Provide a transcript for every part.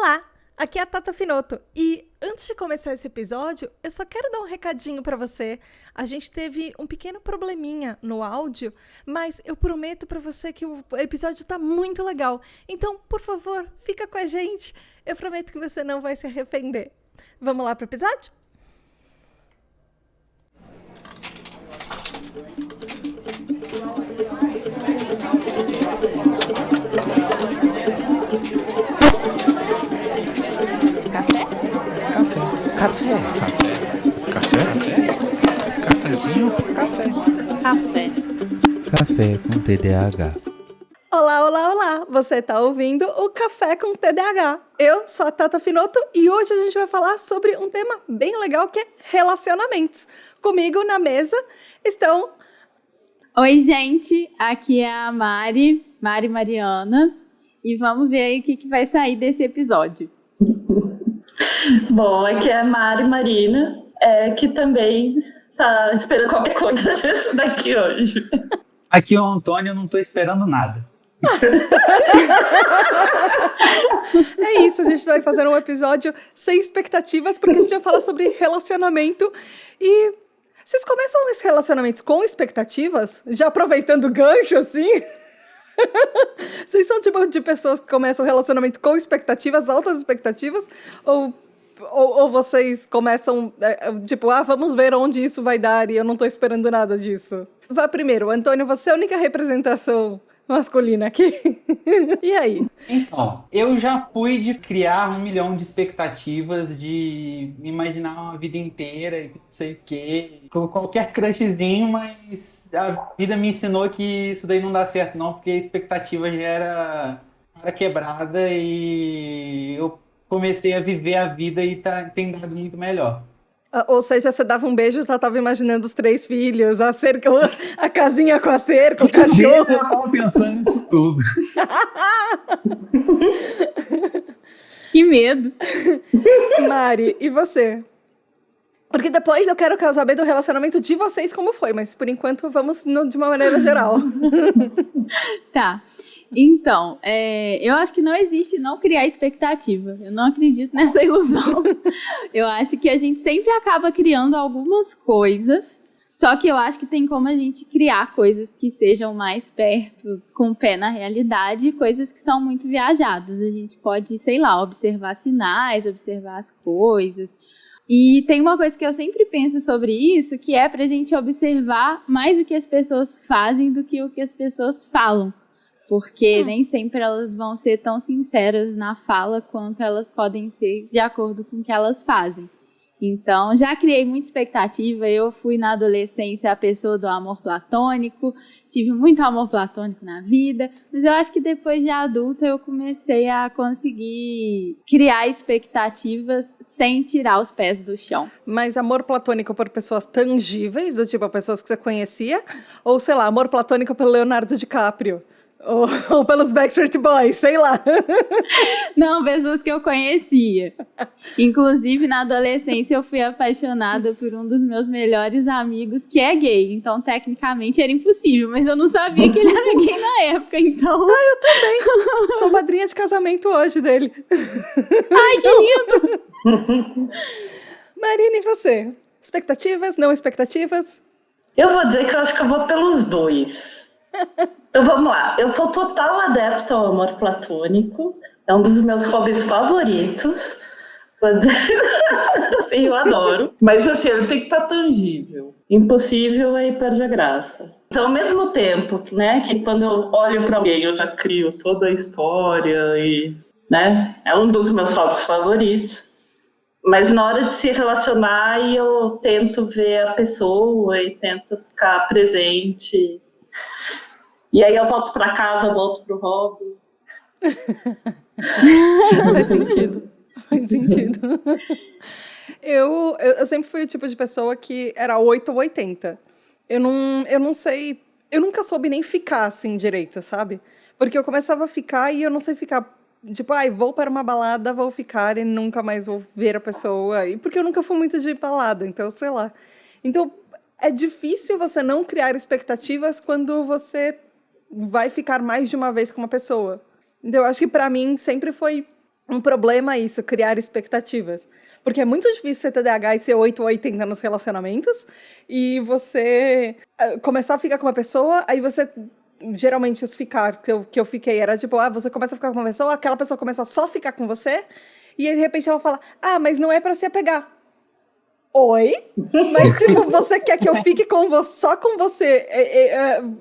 Olá, aqui é a Tata Finoto e antes de começar esse episódio, eu só quero dar um recadinho pra você. A gente teve um pequeno probleminha no áudio, mas eu prometo pra você que o episódio tá muito legal. Então, por favor, fica com a gente. Eu prometo que você não vai se arrepender. Vamos lá pro episódio? Café. Cafezinho? Café com TDAH. Olá, olá, olá! Você tá ouvindo o Café com TDAH. Eu sou a Tata Finoto e hoje a gente vai falar sobre um tema bem legal que é relacionamentos. Comigo na mesa estão... Oi, gente! Aqui é a Mari Mariana, e vamos ver aí o que vai sair desse episódio. Bom, aqui é a Mari Marina, que também tá esperando qualquer coisa disso daqui hoje. Aqui é o Antônio, eu não tô esperando nada. É isso, a gente vai fazer um episódio sem expectativas, porque a gente vai falar sobre relacionamento. E vocês começam esses relacionamentos com expectativas? Já aproveitando o gancho, assim? Vocês são tipo de pessoas que começam o relacionamento com expectativas, altas expectativas? Ou vocês começam, vamos ver onde isso vai dar e eu não tô esperando nada disso? Vá primeiro, Antônio, você é a única representação masculina aqui. E aí? Então, eu já fui de criar 1 milhão de expectativas, de imaginar uma vida inteira e não sei o quê, com qualquer crushzinho, mas a vida me ensinou que isso daí não dá certo não, porque a expectativa já era quebrada e eu comecei a viver a vida e tem dado muito melhor. Ou seja, você dava um beijo e já estava imaginando os 3 filhos, a cerca, a casinha com a cerca, o cachorro. Eu estava pensando nisso tudo. Que medo! Mari, e você? Porque depois eu quero saber do relacionamento de vocês como foi, mas por enquanto vamos de uma maneira geral. Tá. Então, eu acho que não existe não criar expectativa. Eu não acredito nessa ilusão. Eu acho que a gente sempre acaba criando algumas coisas, só que eu acho que tem como a gente criar coisas que sejam mais perto, com o pé na realidade, e coisas que são muito viajadas. A gente pode, sei lá, observar sinais, observar as coisas. E tem uma coisa que eu sempre penso sobre isso, que é pra gente observar mais o que as pessoas fazem do que o que as pessoas falam. Porque nem sempre elas vão ser tão sinceras na fala quanto elas podem ser de acordo com o que elas fazem. Então, já criei muita expectativa. Eu fui na adolescência a pessoa do amor platônico, tive muito amor platônico na vida, mas eu acho que depois de adulta eu comecei a conseguir criar expectativas sem tirar os pés do chão. Mas amor platônico por pessoas tangíveis, do tipo pessoas que você conhecia? Ou, sei lá, amor platônico pelo Leonardo DiCaprio? Ou pelos Backstreet Boys, sei lá. Não, pessoas que eu conhecia. Inclusive, na adolescência, eu fui apaixonada por um dos meus melhores amigos, que é gay. Então, tecnicamente, era impossível. Mas eu não sabia que ele era gay na época, então... Eu também. Sou madrinha de casamento hoje dele. Ai, que lindo! Marina, e você? Expectativas, não expectativas? Eu vou dizer que eu acho que eu vou pelos dois. Então vamos lá, eu sou total adepta ao amor platônico, é um dos meus hobbies favoritos. Assim, eu adoro, mas assim, ele tem que estar tangível. Impossível, aí perde a graça. Então, ao mesmo tempo, né, que quando eu olho para alguém eu já crio toda a história e, né, é um dos meus hobbies favoritos. Mas na hora de se relacionar, eu tento ver a pessoa e tento ficar presente. E aí eu volto para casa, volto pro hobby. Faz sentido. Faz sentido. Eu sempre fui o tipo de pessoa que era 8 ou 80. Eu não sei... Eu nunca soube nem ficar assim direito, sabe? Porque eu começava a ficar e eu não sei ficar... Tipo, vou para uma balada, vou ficar e nunca mais vou ver a pessoa. E porque eu nunca fui muito de balada, então, sei lá. Então, é difícil você não criar expectativas quando você vai ficar mais de uma vez com uma pessoa. Então, eu acho que pra mim sempre foi um problema isso, criar expectativas. Porque é muito difícil ser TDAH e ser 8 ou 80 nos relacionamentos. E você começar a ficar com uma pessoa, aí você... Geralmente os ficar que eu fiquei era tipo, você começa a ficar com uma pessoa, aquela pessoa começa a só ficar com você, e aí de repente ela fala, mas não é pra se apegar. Oi? Mas tipo, você quer que eu fique só com você?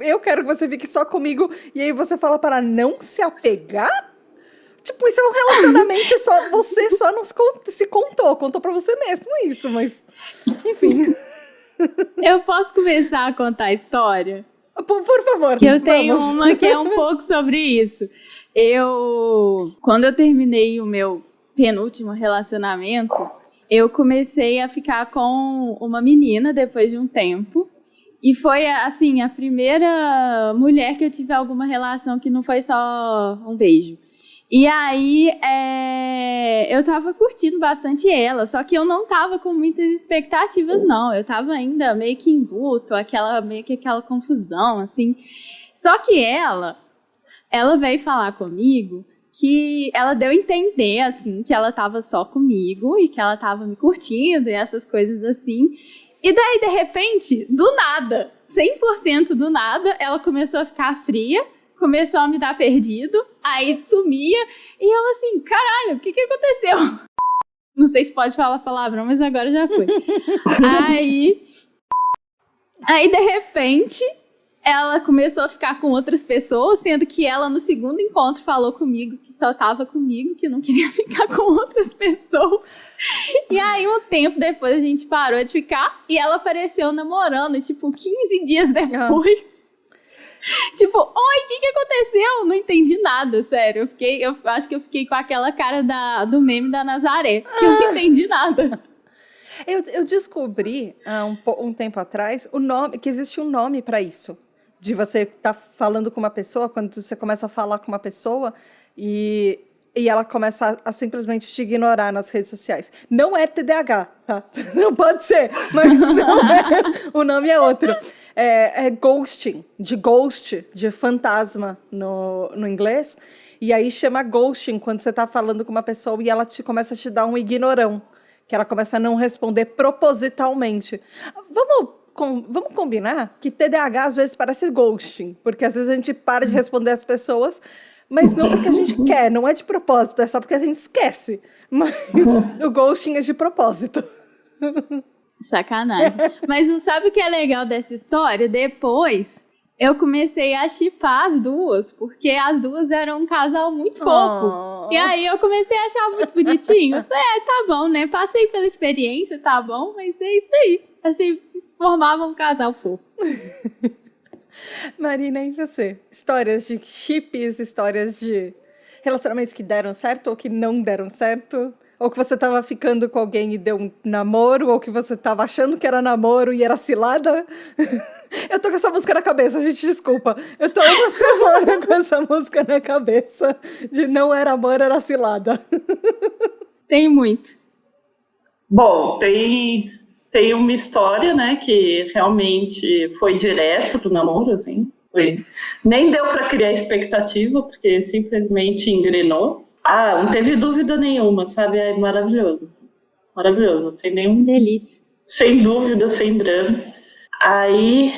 Eu quero que você fique só comigo, e aí você fala para não se apegar? Tipo, isso é um relacionamento, você só não se contou pra você mesmo isso, mas enfim. Eu posso começar a contar a história? Por favor. Que eu tenho uma que é um pouco sobre isso. Quando eu terminei o meu penúltimo relacionamento, eu comecei a ficar com uma menina depois de um tempo. E foi, assim, a primeira mulher que eu tive alguma relação que não foi só um beijo. E aí, eu tava curtindo bastante ela, só que eu não tava com muitas expectativas, não. Eu tava ainda meio que em luto, meio que aquela confusão, assim. Só que ela veio falar comigo que ela deu a entender, assim, que ela tava só comigo e que ela tava me curtindo e essas coisas assim. E daí, de repente, do nada, 100% do nada, ela começou a ficar fria. Começou a me dar perdido, aí sumia, e eu assim, caralho, o que aconteceu? Não sei se pode falar palavrão, mas agora já foi. Aí, de repente, ela começou a ficar com outras pessoas, sendo que ela, no segundo encontro, falou comigo que só tava comigo, que não queria ficar com outras pessoas. E aí, um tempo depois, a gente parou de ficar, e ela apareceu namorando, tipo, 15 dias depois. Tipo, oi, o que aconteceu? Não entendi nada, sério. Eu acho que eu fiquei com aquela cara do meme da Nazaré, que eu não entendi nada. Eu descobri um tempo atrás que existe um nome pra isso. De você estar falando com uma pessoa, quando você começa a falar com uma pessoa e ela começa a simplesmente te ignorar nas redes sociais. Não é TDAH, tá? Não pode ser, mas não é. O nome é outro. É ghosting, de fantasma no inglês. E aí chama ghosting quando você tá falando com uma pessoa e ela começa a te dar um ignorão. Que ela começa a não responder propositalmente. Vamos combinar que TDAH às vezes parece ghosting. Porque às vezes a gente para de responder as pessoas, mas não porque a gente quer, não é de propósito, é só porque a gente esquece. Mas o ghosting é de propósito. Sacanagem. Mas não sabe o que é legal dessa história? Depois, eu comecei a shippar as duas, porque as duas eram um casal muito fofo. E aí eu comecei a achar muito bonitinho. Falei, tá bom, né? Passei pela experiência, tá bom, mas é isso aí. Achei que formavam um casal fofo. Marina, e você? Histórias de chips, histórias de relacionamentos que deram certo ou que não deram certo? Ou que você tava ficando com alguém e deu um namoro, ou que você tava achando que era namoro e era cilada. Eu tô com essa música na cabeça, gente, desculpa. Eu tô uma semana com essa música na cabeça de não era amor, era cilada. Tem muito. Bom, tem uma história, né, que realmente foi direto pro namoro, assim. Nem deu pra criar expectativa, porque simplesmente engrenou. Não teve dúvida nenhuma, sabe? É maravilhoso. Maravilhoso, sem nenhum... Delícia. Sem dúvida, sem drama. Aí,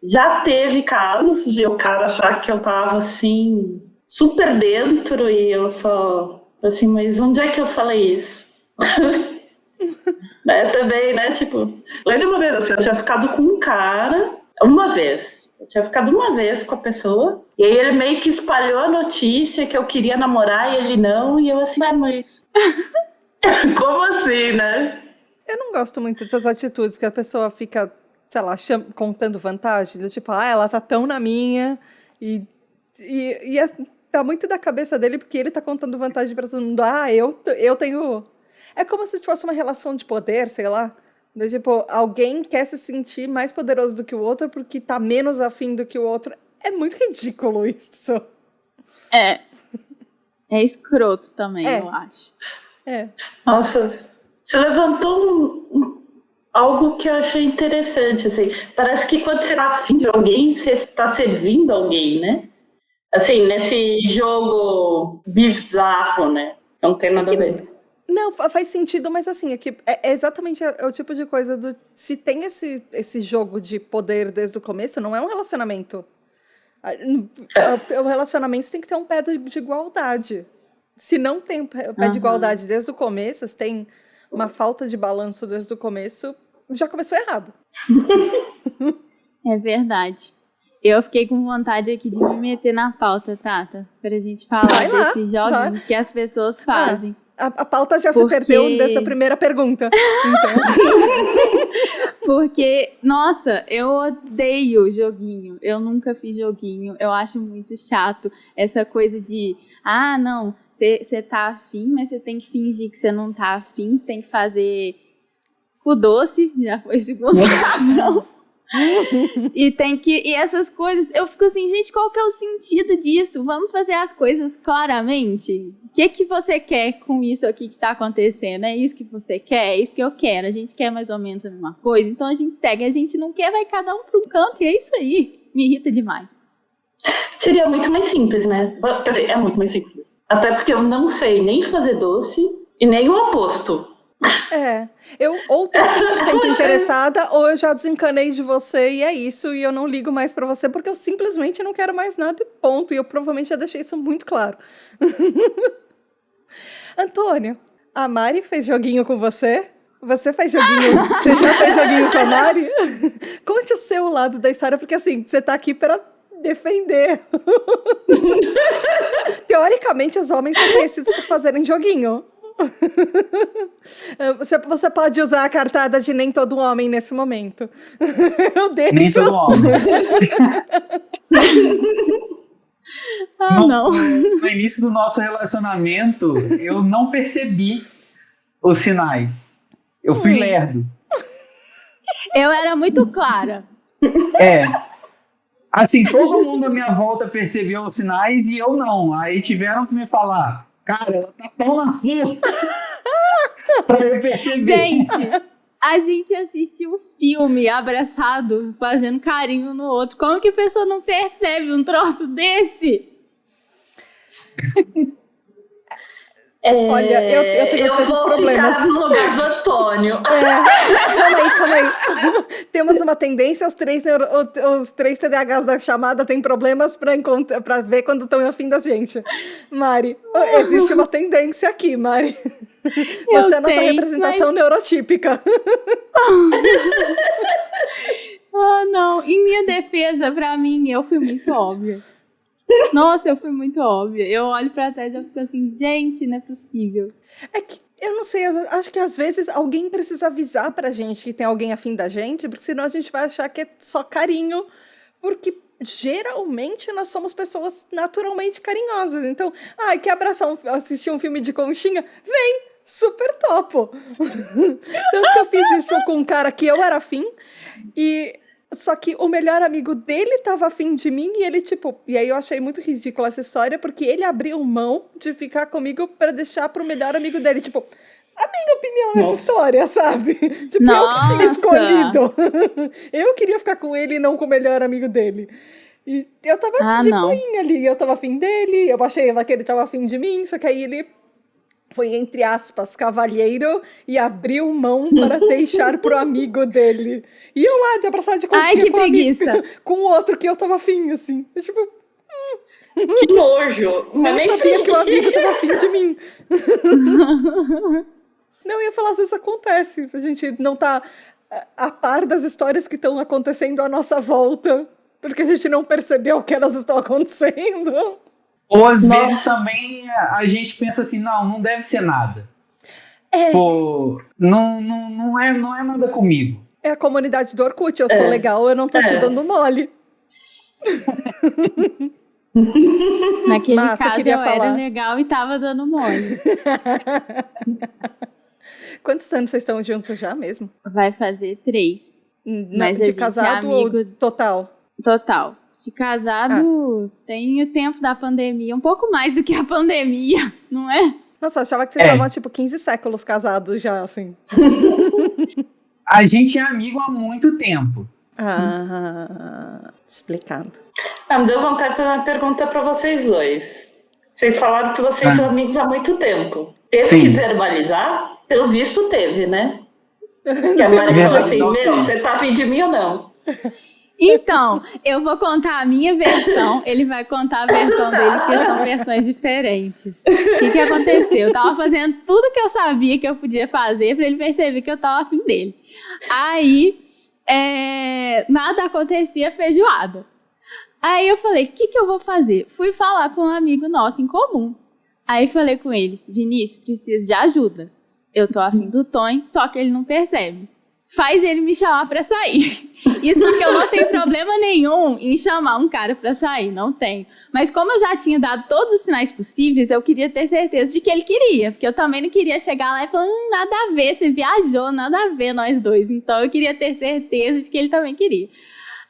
já teve casos de o cara achar que eu tava, assim, super dentro e eu só... Assim, mas onde é que eu falei isso? Também, né? Tipo, lembra uma vez, assim, eu tinha ficado com um cara uma vez. Eu tinha ficado uma vez com a pessoa, e aí ele meio que espalhou a notícia que eu queria namorar e ele não, e eu assim, mas... Como assim, né? Eu não gosto muito dessas atitudes que a pessoa fica, sei lá, contando vantagens, tipo, ela tá tão na minha, e tá muito da cabeça dele, porque ele tá contando vantagem pra todo mundo, eu tenho... É como se fosse uma relação de poder, sei lá. Tipo, alguém quer se sentir mais poderoso do que o outro porque tá menos afim do que o outro. É muito ridículo isso. É escroto também, eu acho. Nossa, você levantou algo que eu achei interessante, assim. Parece que quando você tá afim de alguém, você tá servindo alguém, né? Assim, nesse jogo bizarro, né? Não tem nada a ver. Não, faz sentido, mas assim, é exatamente o tipo de coisa do... Se tem esse jogo de poder desde o começo, não é um relacionamento. O relacionamento tem que ter um pé de igualdade. Se não tem pé de igualdade desde o começo, se tem uma falta de balanço desde o começo, já começou errado. É verdade. Eu fiquei com vontade aqui de me meter na pauta, Tata, pra gente falar desses joguinhos que as pessoas fazem. A pauta já se perdeu dessa primeira pergunta. Então. Porque, nossa, eu odeio joguinho. Eu nunca fiz joguinho. Eu acho muito chato essa coisa de... Ah, não, você tá afim, mas você tem que fingir que você não tá afim. Você tem que fazer o doce. Já foi o segundo palavrão. E essas coisas, eu fico assim, gente, qual que é o sentido disso? Vamos fazer as coisas claramente. O que você quer com isso aqui que tá acontecendo? É isso que você quer? É isso que eu quero. A gente quer mais ou menos a mesma coisa, então a gente segue. A gente não quer, vai cada um para um canto, e é isso aí. Me irrita demais. Seria muito mais simples, né? Quer dizer, é muito mais simples. Até porque eu não sei nem fazer doce e nem o oposto. Eu ou tô 100% interessada, ou eu já desencanei de você e é isso, e eu não ligo mais pra você, porque eu simplesmente não quero mais nada e ponto, e eu provavelmente já deixei isso muito claro. Antônio, a Mari fez joguinho com você? Você faz joguinho? Você já fez joguinho com a Mari? Conte o seu lado da história, porque assim, você tá aqui pra defender. Teoricamente, os homens são conhecidos por fazerem joguinho. Você pode usar a cartada de nem todo homem nesse momento. Eu deixo. Nem todo homem. Não. No início do nosso relacionamento, eu não percebi os sinais. Eu fui lerdo. Eu era muito clara. Assim, todo mundo à minha volta percebeu os sinais e eu não. Aí tiveram que me falar, cara, ela tá tão assim pra eu perceber. Gente, a gente assistiu um filme abraçado, fazendo carinho no outro. Como que a pessoa não percebe um troço desse? Olha, eu tenho os mesmos problemas. Eu vou ficar no lugar do Antônio. Calma aí. Temos uma tendência, os três TDAHs da chamada têm problemas pra ver quando estão afim da gente. Mari, existe uma tendência aqui, Mari. Você é a nossa representação neurotípica. Não. Em minha defesa, pra mim, eu fui muito óbvia. Nossa, eu fui muito óbvia. Eu olho pra trás e eu fico assim, gente, não é possível. É que, eu não sei, eu acho que às vezes alguém precisa avisar pra gente que tem alguém afim da gente, porque senão a gente vai achar que é só carinho, porque geralmente nós somos pessoas naturalmente carinhosas. Então, quer assistir um filme de conchinha? Vem! Super topo! Tanto que eu fiz isso com um cara que eu era afim, só que o melhor amigo dele tava afim de mim e ele, E aí eu achei muito ridícula essa história, porque ele abriu mão de ficar comigo pra deixar pro melhor amigo dele. A minha opinião nessa história, sabe? Eu que tinha escolhido. Eu queria ficar com ele e não com o melhor amigo dele. E eu tava de boinha ali, eu tava afim dele, eu achei que ele tava afim de mim, só que aí ele foi, entre aspas, cavalheiro e abriu mão para deixar pro amigo dele. E eu lá, de abraçar de conchinha. Ai, que preguiça. Com o outro que eu tava afim, assim. Que nojo. Eu sabia que o amigo tava afim de mim. Não, eu ia falar se isso acontece. A gente não tá a par das histórias que estão acontecendo à nossa volta. Porque a gente não percebeu que elas estão acontecendo. Ou às vezes também a gente pensa assim, não deve ser nada. Pô, não é nada comigo. É a comunidade do Orkut, eu sou legal, eu não tô te dando mole. Naquele caso eu era legal e tava dando mole. Quantos anos vocês estão juntos já mesmo? Vai fazer 3. Mas de casado ou total? Total. De casado, tem o tempo da pandemia, um pouco mais do que a pandemia, não é? Nossa, eu achava que vocês estavam 15 séculos casados já, assim. A gente é amigo há muito tempo. Explicado. Me deu vontade de fazer uma pergunta para vocês dois. Vocês falaram que vocês são amigos há muito tempo. Teve Sim. que verbalizar? Pelo visto teve, né? Que a Mari falou assim, meu, você tá afim de mim ou não? Então, eu vou contar a minha versão, ele vai contar a versão dele, porque são versões diferentes. O que aconteceu? Eu tava fazendo tudo que eu sabia que eu podia fazer pra ele perceber que eu tava afim dele. Aí, nada acontecia, feijoada. Aí eu falei, o que eu vou fazer? Fui falar com um amigo nosso em comum. Aí falei com ele, Vinícius, preciso de ajuda. Eu tô afim do Tonho, só que ele não percebe. Faz ele me chamar pra sair. Isso porque eu não tenho problema nenhum em chamar um cara pra sair, não tenho. Mas como eu já tinha dado todos os sinais possíveis, eu queria ter certeza de que ele queria. Porque eu também não queria chegar lá e falar, nada a ver, você viajou, nada a ver nós dois. Então eu queria ter certeza de que ele também queria.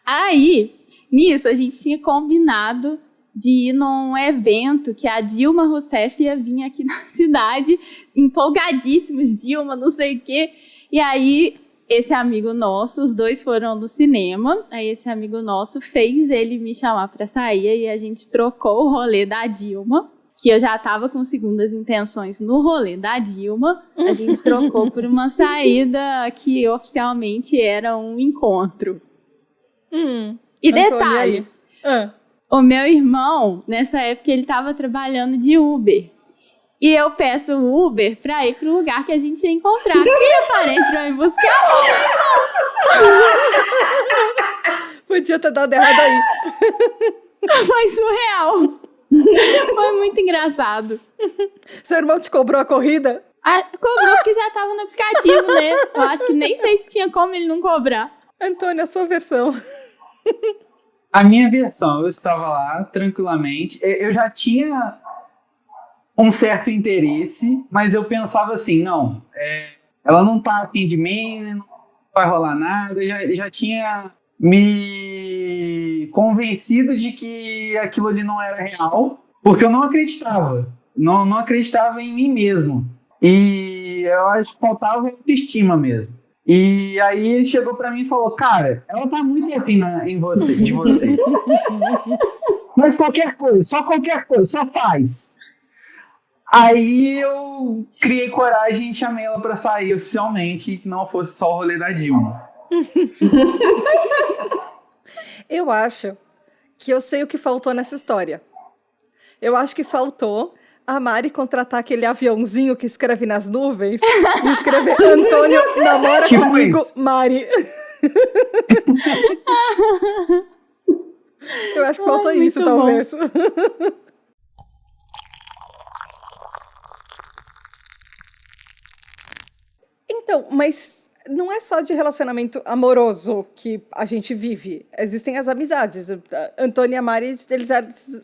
Aí, nisso, a gente tinha combinado de ir num evento que a Dilma Rousseff ia vir aqui na cidade, empolgadíssimos, Dilma, não sei o quê. E aí, esse amigo nosso, os dois foram no cinema, aí esse amigo nosso fez ele me chamar pra sair, e a gente trocou o rolê da Dilma, que eu já tava com segundas intenções no rolê da Dilma, a gente trocou por uma saída que oficialmente era um encontro. E Antônia, detalhe, aí? o meu irmão, nessa época, ele tava trabalhando de Uber. E eu peço o Uber pra ir pro lugar que a gente ia encontrar. Quem aparece pra me buscar? Podia ter dado errado aí. Foi surreal. Foi muito engraçado. Seu irmão te cobrou a corrida? Cobrou porque já tava no aplicativo, né? Eu acho que nem sei se tinha como ele não cobrar. Antônia, a sua versão. A minha versão, eu estava lá tranquilamente. Eu já tinha um certo interesse, mas eu pensava assim, não, ela não tá afim de mim, não vai rolar nada. Eu já tinha me convencido de que aquilo ali não era real, porque eu não acreditava. Não acreditava em mim mesmo. E eu acho que faltava autoestima mesmo. E aí ele chegou pra mim e falou, cara, ela tá muito afim de você. Mas qualquer coisa, só faz. Aí eu criei coragem e chamei ela pra sair oficialmente, que não fosse só o rolê da Dilma. Eu acho que eu sei o que faltou nessa história. Eu acho que faltou a Mari contratar aquele aviãozinho que escreve nas nuvens e escrever Antônio namora Tipo comigo, isso. Mari. Eu acho que faltou muito isso, bom. talvez. Então, mas não é só de relacionamento amoroso que a gente vive. Existem as amizades. Antônia e a Mari,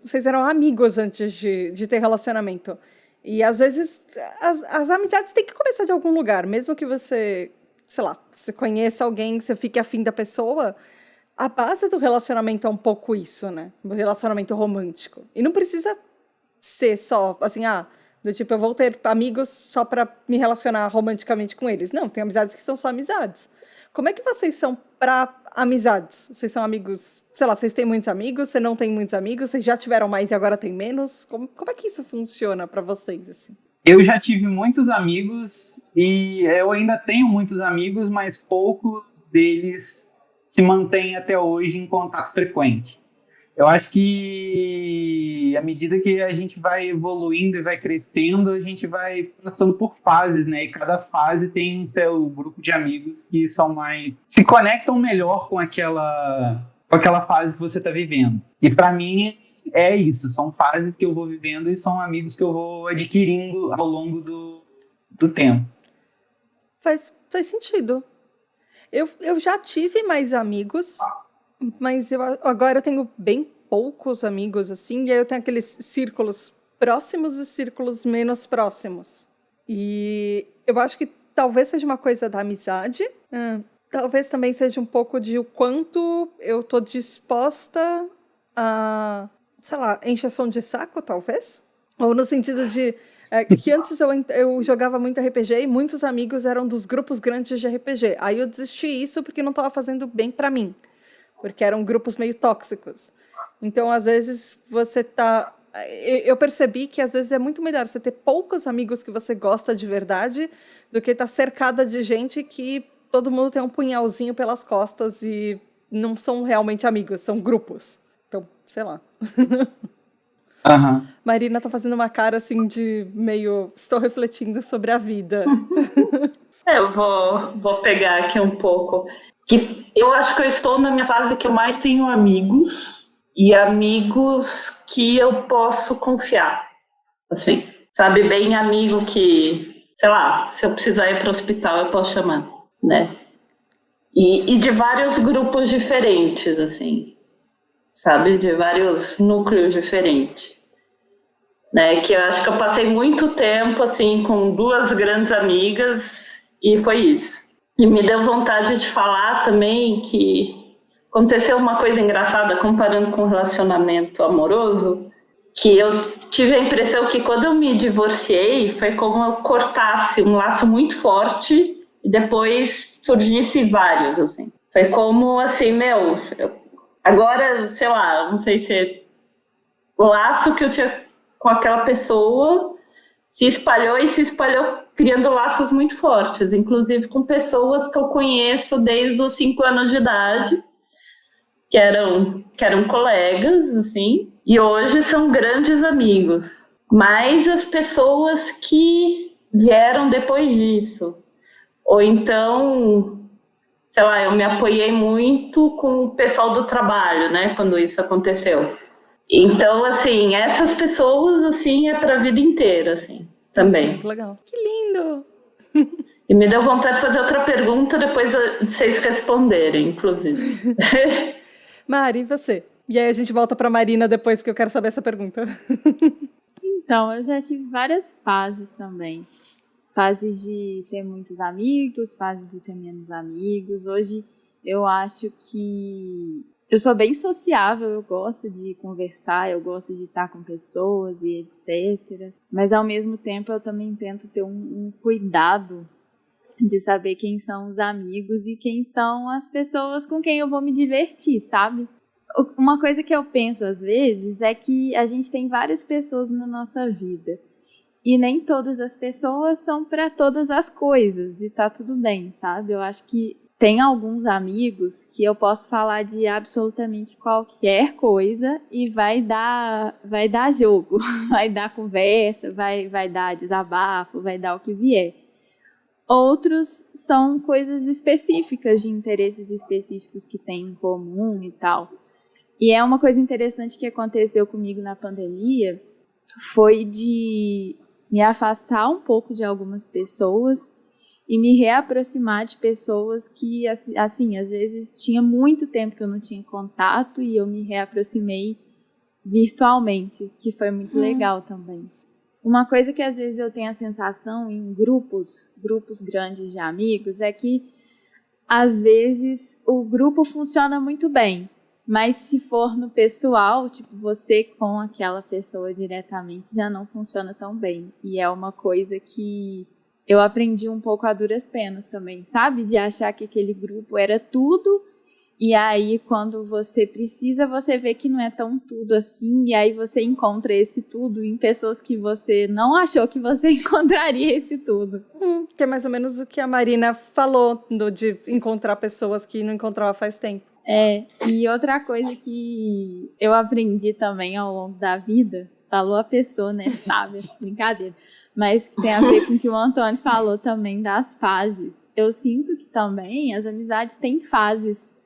vocês eram amigos antes de ter relacionamento. E às vezes as amizades têm que começar de algum lugar. Mesmo que você, sei lá, você conheça alguém, você fique afim da pessoa, a base do relacionamento é um pouco isso, né? O relacionamento romântico. E não precisa ser só, assim, do tipo, eu vou ter amigos só pra me relacionar romanticamente com eles. Não, tem amizades que são só amizades. Como é que vocês são pra amizades? Vocês são amigos, sei lá, vocês têm muitos amigos, você não tem muitos amigos, vocês já tiveram mais e agora tem menos? Como é que isso funciona pra vocês, assim? Eu já tive muitos amigos e eu ainda tenho muitos amigos, mas poucos deles se mantêm até hoje em contato frequente. Eu acho que à medida que a gente vai evoluindo e vai crescendo, a gente vai passando por fases, né? E cada fase tem o seu grupo de amigos que são mais... se conectam melhor com aquela fase que você está vivendo. E para mim é isso, são fases que eu vou vivendo e são amigos que eu vou adquirindo ao longo do tempo. Faz sentido. Eu já tive mais amigos, mas agora eu tenho bem poucos amigos, assim, e aí eu tenho aqueles círculos próximos e círculos menos próximos. E eu acho que talvez seja uma coisa da amizade, talvez também seja um pouco de o quanto eu tô disposta a, sei lá, encheção de saco, talvez? Ou no sentido de que antes eu jogava muito RPG e muitos amigos eram dos grupos grandes de RPG. Aí eu desisti isso porque não estava fazendo bem pra mim. Porque eram grupos meio tóxicos. Então, às vezes, você tá eu percebi que às vezes é muito melhor você ter poucos amigos que você gosta de verdade do que estar cercada de gente que todo mundo tem um punhalzinho pelas costas e não são realmente amigos, são grupos. Então, sei lá. Aham. Marina tá fazendo uma cara assim de meio... Estou refletindo sobre a vida. Eu vou pegar aqui um pouco. Que eu acho que eu estou na minha fase que eu mais tenho amigos. E amigos que eu posso confiar. Assim, sabe? Bem amigo que, sei lá, se eu precisar ir para o hospital, eu posso chamar, né? E de vários grupos diferentes, assim. Sabe? De vários núcleos diferentes. Né? Que eu acho que eu passei muito tempo, assim, com 2 grandes amigas e foi isso. E me deu vontade de falar também que aconteceu uma coisa engraçada comparando com o relacionamento amoroso, que eu tive a impressão que quando eu me divorciei foi como eu cortasse um laço muito forte e depois surgisse vários, assim. Foi como, assim, agora, sei lá, não sei se o laço que eu tinha com aquela pessoa se espalhou criando laços muito fortes, inclusive com pessoas que eu conheço desde os 5 anos de idade, que eram colegas, assim, e hoje são grandes amigos. Mas as pessoas que vieram depois disso, ou então, sei lá, eu me apoiei muito com o pessoal do trabalho, né, quando isso aconteceu. Então, assim, essas pessoas, assim, é pra vida inteira, assim, também. Isso é muito legal. Que lindo! E me deu vontade de fazer outra pergunta depois de vocês responderem, inclusive. Mari, e você? E aí a gente volta pra Marina depois, porque eu quero saber essa pergunta. Então, eu já tive várias fases também. Fases de ter muitos amigos, fases de ter menos amigos. Hoje, eu acho que eu sou bem sociável, eu gosto de conversar, eu gosto de estar com pessoas e etc. Mas, ao mesmo tempo, eu também tento ter um cuidado de saber quem são os amigos e quem são as pessoas com quem eu vou me divertir, sabe? Uma coisa que eu penso às vezes é que a gente tem várias pessoas na nossa vida e nem todas as pessoas são para todas as coisas e tá tudo bem, sabe? Eu acho que tem alguns amigos que eu posso falar de absolutamente qualquer coisa e vai dar jogo, vai dar conversa, vai dar desabafo, vai dar o que vier. Outros são coisas específicas, de interesses específicos que têm em comum e tal. E é uma coisa interessante que aconteceu comigo na pandemia, foi de me afastar um pouco de algumas pessoas e me reaproximar de pessoas que, assim, às vezes tinha muito tempo que eu não tinha contato e eu me reaproximei virtualmente, que foi muito legal também. Uma coisa que às vezes eu tenho a sensação em grupos grandes de amigos é que às vezes o grupo funciona muito bem, mas se for no pessoal, tipo você com aquela pessoa diretamente já não funciona tão bem. E é uma coisa que eu aprendi um pouco a duras penas também, sabe? De achar que aquele grupo era tudo. E aí, quando você precisa, você vê que não é tão tudo assim. E aí você encontra esse tudo em pessoas que você não achou que você encontraria esse tudo. Que é mais ou menos o que a Marina falou, de encontrar pessoas que não encontrava faz tempo. E outra coisa que eu aprendi também ao longo da vida, falou a pessoa, né, sabe, brincadeira, mas que tem a ver com o que o Antônio falou também das fases. Eu sinto que também as amizades têm fases.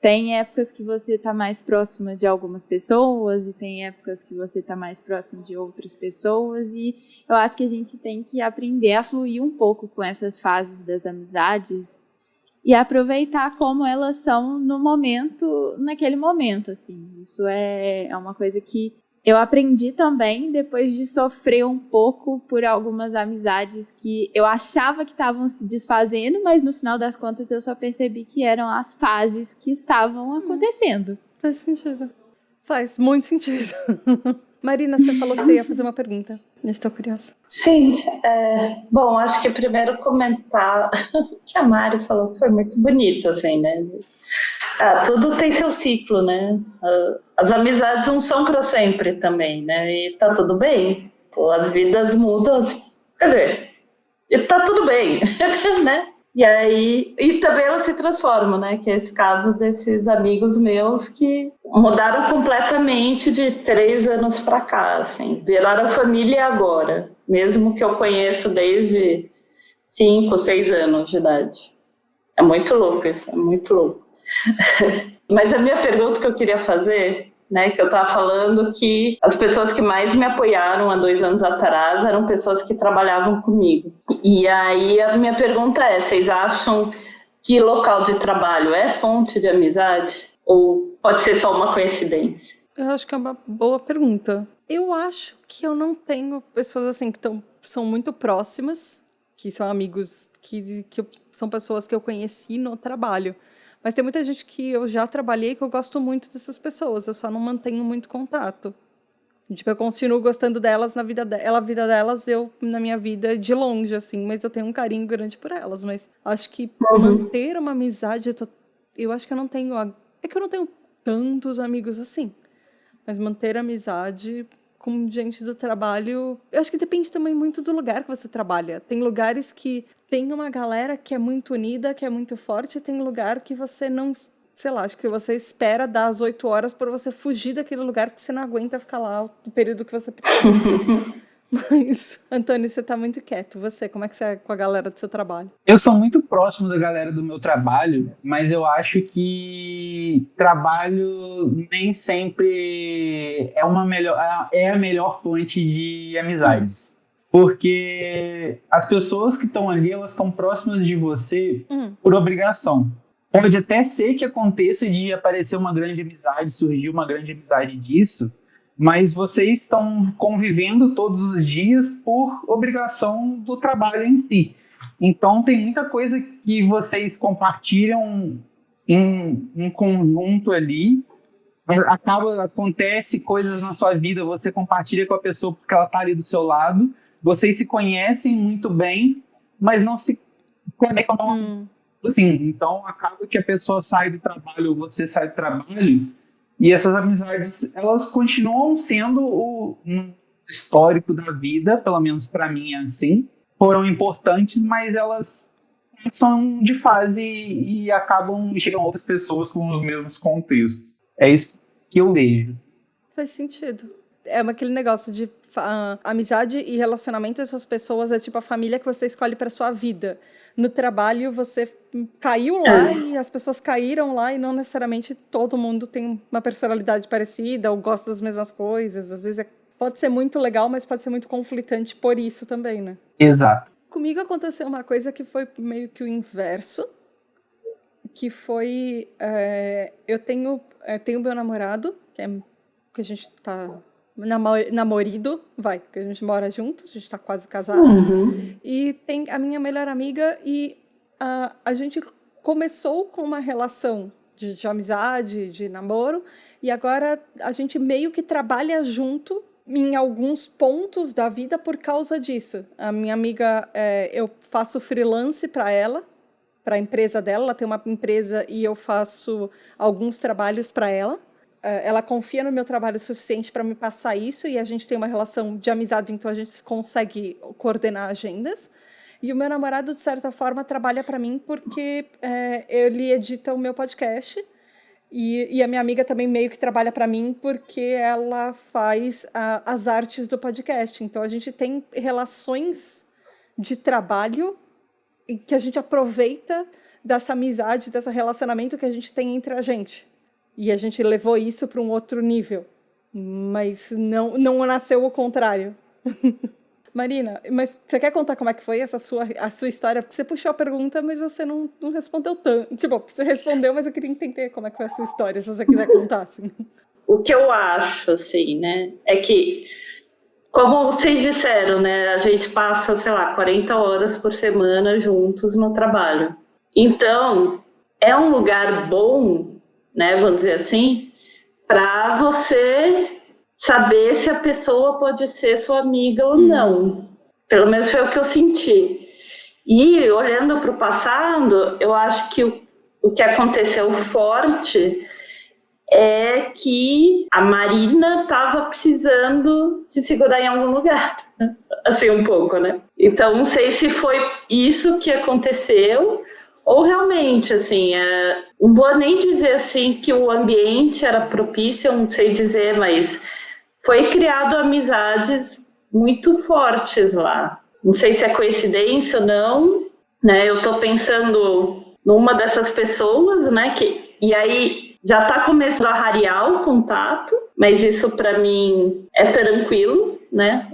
Tem épocas que você está mais próxima de algumas pessoas e tem épocas que você está mais próximo de outras pessoas e eu acho que a gente tem que aprender a fluir um pouco com essas fases das amizades e aproveitar como elas são naquele momento, assim. Isso é uma coisa que eu aprendi também depois de sofrer um pouco por algumas amizades que eu achava que estavam se desfazendo, mas no final das contas eu só percebi que eram as fases que estavam acontecendo. Faz sentido. Faz muito sentido. Marina, você falou que você ia fazer uma pergunta. Eu estou curiosa. Sim. Bom, acho que primeiro comentar o que a Mari falou que foi muito bonito, assim, né? Tudo tem seu ciclo, né? As amizades não são para sempre também, né? E tá tudo bem. As vidas mudam, quer dizer, e tá tudo bem, né? E aí, e também elas se transformam, né? Que é esse caso desses amigos meus que mudaram completamente de 3 anos para cá, assim, viraram família agora, mesmo que eu conheço desde 5, 6 anos de idade. É muito louco isso, é muito louco. Mas a minha pergunta que eu queria fazer, né, que eu estava falando que as pessoas que mais me apoiaram há 2 anos atrás eram pessoas que trabalhavam comigo. E aí a minha pergunta é, vocês acham que local de trabalho é fonte de amizade? Ou pode ser só uma coincidência? Eu acho que é uma boa pergunta. Eu acho que eu não tenho pessoas assim que são muito próximas, que são amigos, que são pessoas que eu conheci no trabalho. Mas tem muita gente que eu já trabalhei que eu gosto muito dessas pessoas, eu só não mantenho muito contato. Tipo, eu continuo gostando delas na vida delas, eu na minha vida de longe, assim, mas eu tenho um carinho grande por elas. Mas acho que manter uma amizade, eu acho que eu não tenho. É que eu não tenho tantos amigos assim. Mas manter amizade com gente do trabalho, eu acho que depende também muito do lugar que você trabalha. Tem lugares que tem uma galera que é muito unida, que é muito forte, e tem lugar que você não, sei lá, acho que você espera dar as 8 horas para você fugir daquele lugar porque você não aguenta ficar lá o período que você precisa. Mas, Antônio, você tá muito quieto. Você, como é que você é com a galera do seu trabalho? Eu sou muito próximo da galera do meu trabalho, mas eu acho que trabalho nem sempre é a melhor fonte de amizades. Porque as pessoas que estão ali, elas estão próximas de você por obrigação. Pode até ser que aconteça de aparecer uma grande amizade, surgir uma grande amizade disso, mas vocês estão convivendo todos os dias por obrigação do trabalho em si. Então, tem muita coisa que vocês compartilham em conjunto ali. Acontece coisas na sua vida, você compartilha com a pessoa porque ela está ali do seu lado. Vocês se conhecem muito bem, mas não se conectam assim. Então, acaba que a pessoa sai do trabalho, você sai do trabalho. E essas amizades, elas continuam sendo um histórico da vida, pelo menos para mim é assim. Foram importantes, mas elas são de fase e chegam outras pessoas com os mesmos contextos. É isso que eu vejo. Faz sentido. É aquele negócio de amizade e relacionamento com essas pessoas é tipo a família que você escolhe para sua vida. No trabalho, você caiu lá e as pessoas caíram lá e não necessariamente todo mundo tem uma personalidade parecida ou gosta das mesmas coisas. Às vezes pode ser muito legal, mas pode ser muito conflitante por isso também, né? Exato. Comigo aconteceu uma coisa que foi meio que o inverso, que foi... eu tenho meu namorado, que a gente tá... namorido, que a gente mora junto, a gente tá quase casado. E tem a minha melhor amiga e a gente começou com uma relação de amizade, de namoro, e agora a gente meio que trabalha junto em alguns pontos da vida por causa disso. A minha amiga, eu faço freelance para ela, para a empresa dela, ela tem uma empresa e eu faço alguns trabalhos para ela. Ela confia no meu trabalho o suficiente para me passar isso e a gente tem uma relação de amizade, então a gente consegue coordenar agendas. E o meu namorado, de certa forma, trabalha para mim porque ele edita o meu podcast e a minha amiga também meio que trabalha para mim porque ela faz as artes do podcast. Então a gente tem relações de trabalho que a gente aproveita dessa amizade, desse relacionamento que a gente tem entre a gente. E a gente levou isso para um outro nível. Mas não nasceu o contrário. Marina, mas você quer contar como é que foi a sua história? Porque você puxou a pergunta, mas você não respondeu tanto. Tipo, você respondeu, mas eu queria entender como é que foi a sua história, se você quiser contar, assim. O que eu acho, assim, né, é que, como vocês disseram, né, a gente passa, 40 horas por semana juntos no trabalho. Então, é um lugar bom, né, vamos dizer assim, para você saber se a pessoa pode ser sua amiga ou não. Pelo menos foi o que eu senti. E olhando para o passado, eu acho que o que aconteceu forte é que a Marina estava precisando se segurar em algum lugar, assim, um pouco, né? Então, não sei se foi isso que aconteceu ou realmente, assim, não vou nem dizer, assim, que o ambiente era propício, eu não sei dizer, mas foi criado amizades muito fortes lá. Não sei se é coincidência ou não, né? Eu tô pensando numa dessas pessoas, né? E aí já tá começando a rarear o contato, mas isso para mim é tranquilo, né?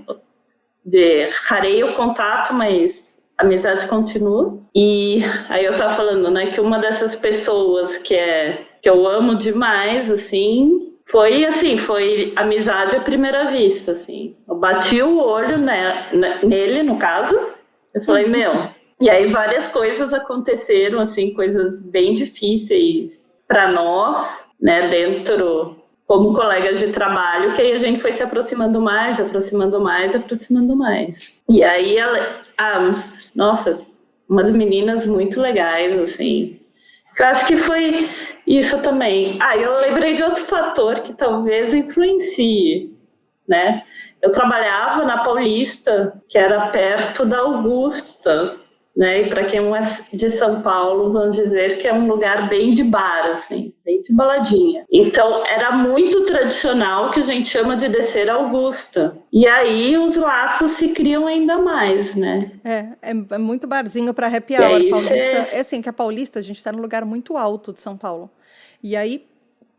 Rarei o contato, mas a amizade continua. E aí eu tava falando, né, que uma dessas pessoas que eu amo demais, assim, foi amizade à primeira vista, assim. Eu bati o olho nele, no caso, eu falei, meu... E aí várias coisas aconteceram, assim, coisas bem difíceis para nós, né, dentro, como colegas de trabalho, que aí a gente foi se aproximando mais. E aí, nossa, umas meninas muito legais, assim. Eu acho que foi isso também. Eu lembrei de outro fator que talvez influencie, né? Eu trabalhava na Paulista, que era perto da Augusta, né? E para quem não é de São Paulo, vamos dizer que é um lugar bem de bar, assim, bem de baladinha. Então, era muito tradicional, que a gente chama de descer a Augusta. E aí, os laços se criam ainda mais, né? É muito barzinho para happy hour, Paulista. É assim, que a Paulista, a gente tá num lugar muito alto de São Paulo. E aí,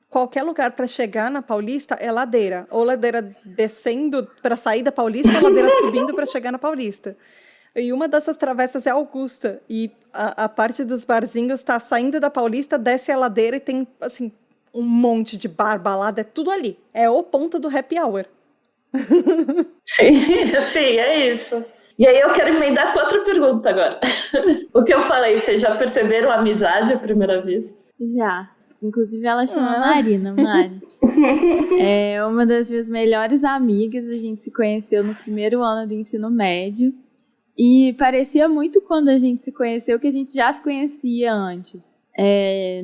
qualquer lugar para chegar na Paulista é ladeira. Ou ladeira descendo para sair da Paulista, ou ladeira subindo para chegar na Paulista. E uma dessas travessas é Augusta. E a parte dos barzinhos tá saindo da Paulista, desce a ladeira e tem, assim, um monte de bar, balada, é tudo ali. É o ponto do happy hour. Sim, é isso. E aí eu quero emendar com outra pergunta agora. O que eu falei, vocês já perceberam a amizade à primeira vista? Já. Inclusive ela chama Marina, Mari. É uma das minhas melhores amigas, a gente se conheceu no primeiro ano do ensino médio. E parecia muito quando a gente se conheceu que a gente já se conhecia antes.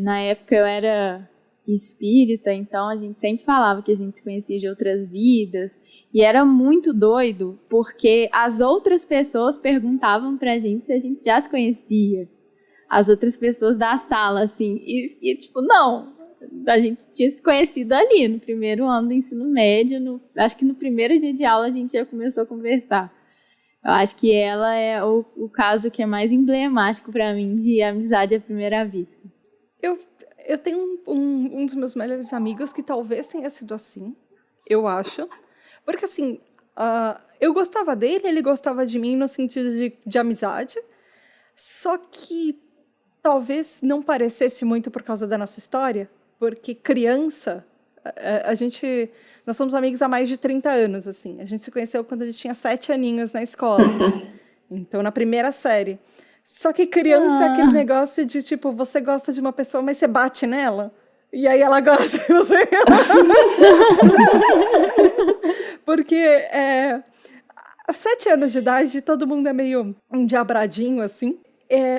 Na época eu era espírita, então a gente sempre falava que a gente se conhecia de outras vidas. E era muito doido, porque as outras pessoas perguntavam pra gente se a gente já se conhecia. As outras pessoas da sala, assim. E tipo, não, a gente tinha se conhecido ali, no primeiro ano do ensino médio. Acho que no primeiro dia de aula a gente já começou a conversar. Eu acho que ela é o caso que é mais emblemático para mim de amizade à primeira vista. Eu tenho um dos meus melhores amigos que talvez tenha sido assim, eu acho. Porque, assim, eu gostava dele, ele gostava de mim no sentido de amizade. Só que talvez não parecesse muito por causa da nossa história. Porque criança... Nós somos amigos há mais de 30 anos, assim. A gente se conheceu quando a gente tinha 7 aninhos na escola. Então, na primeira série. Só que criança é aquele negócio de, tipo, você gosta de uma pessoa, mas você bate nela. E aí ela gosta de você. Porque aos 7 anos de idade, todo mundo é meio endiabradinho, assim.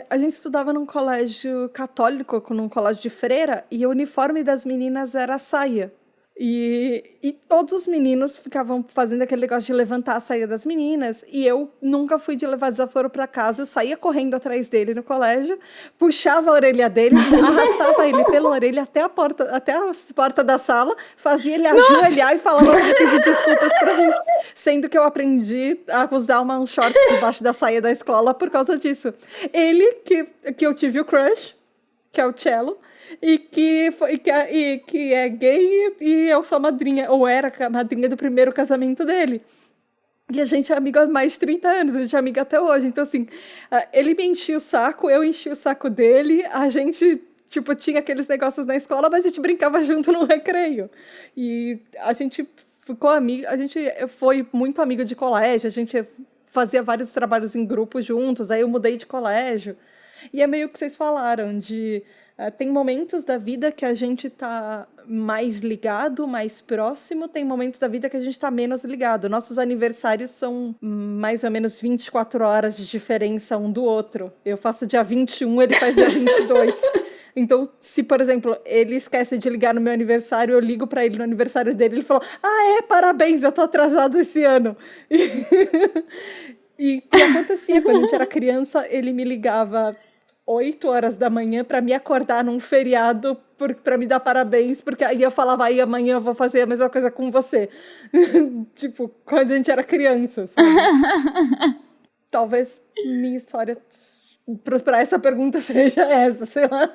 A gente estudava num colégio católico, num colégio de freira, e o uniforme das meninas era saia. E todos os meninos ficavam fazendo aquele negócio de levantar a saia das meninas, e eu nunca fui de levar desaforo para casa. Eu saía correndo atrás dele no colégio, puxava a orelha dele, arrastava ele pela orelha até a porta da sala, fazia ele ajoelhar e falava para ele pedir desculpas para mim. Sendo que eu aprendi a usar um short debaixo da saia da escola por causa disso. Ele, que eu tive o crush, que é o Cello, e que é gay, e eu sou a madrinha, ou era a madrinha do primeiro casamento dele. E a gente é amigo há mais de 30 anos, a gente é amiga até hoje. Então, assim, ele me enchia o saco, eu enchia o saco dele, a gente, tipo, tinha aqueles negócios na escola, mas a gente brincava junto no recreio. E a gente ficou amigo, a gente foi muito amigo de colégio, a gente fazia vários trabalhos em grupo juntos, aí eu mudei de colégio. E é meio que vocês falaram, tem momentos da vida que a gente tá mais ligado, mais próximo, tem momentos da vida que a gente tá menos ligado. Nossos aniversários são mais ou menos 24 horas de diferença um do outro. Eu faço dia 21, ele faz dia 22. Então, se, por exemplo, ele esquece de ligar no meu aniversário, eu ligo pra ele no aniversário dele, ele fala, parabéns, eu tô atrasado esse ano. E acontecia, quando a gente era criança, ele me ligava 8 horas da manhã pra me acordar num feriado, pra me dar parabéns, porque aí eu falava, aí amanhã eu vou fazer a mesma coisa com você. Tipo, quando a gente era criança, sabe? Talvez minha história pra essa pergunta seja essa, sei lá.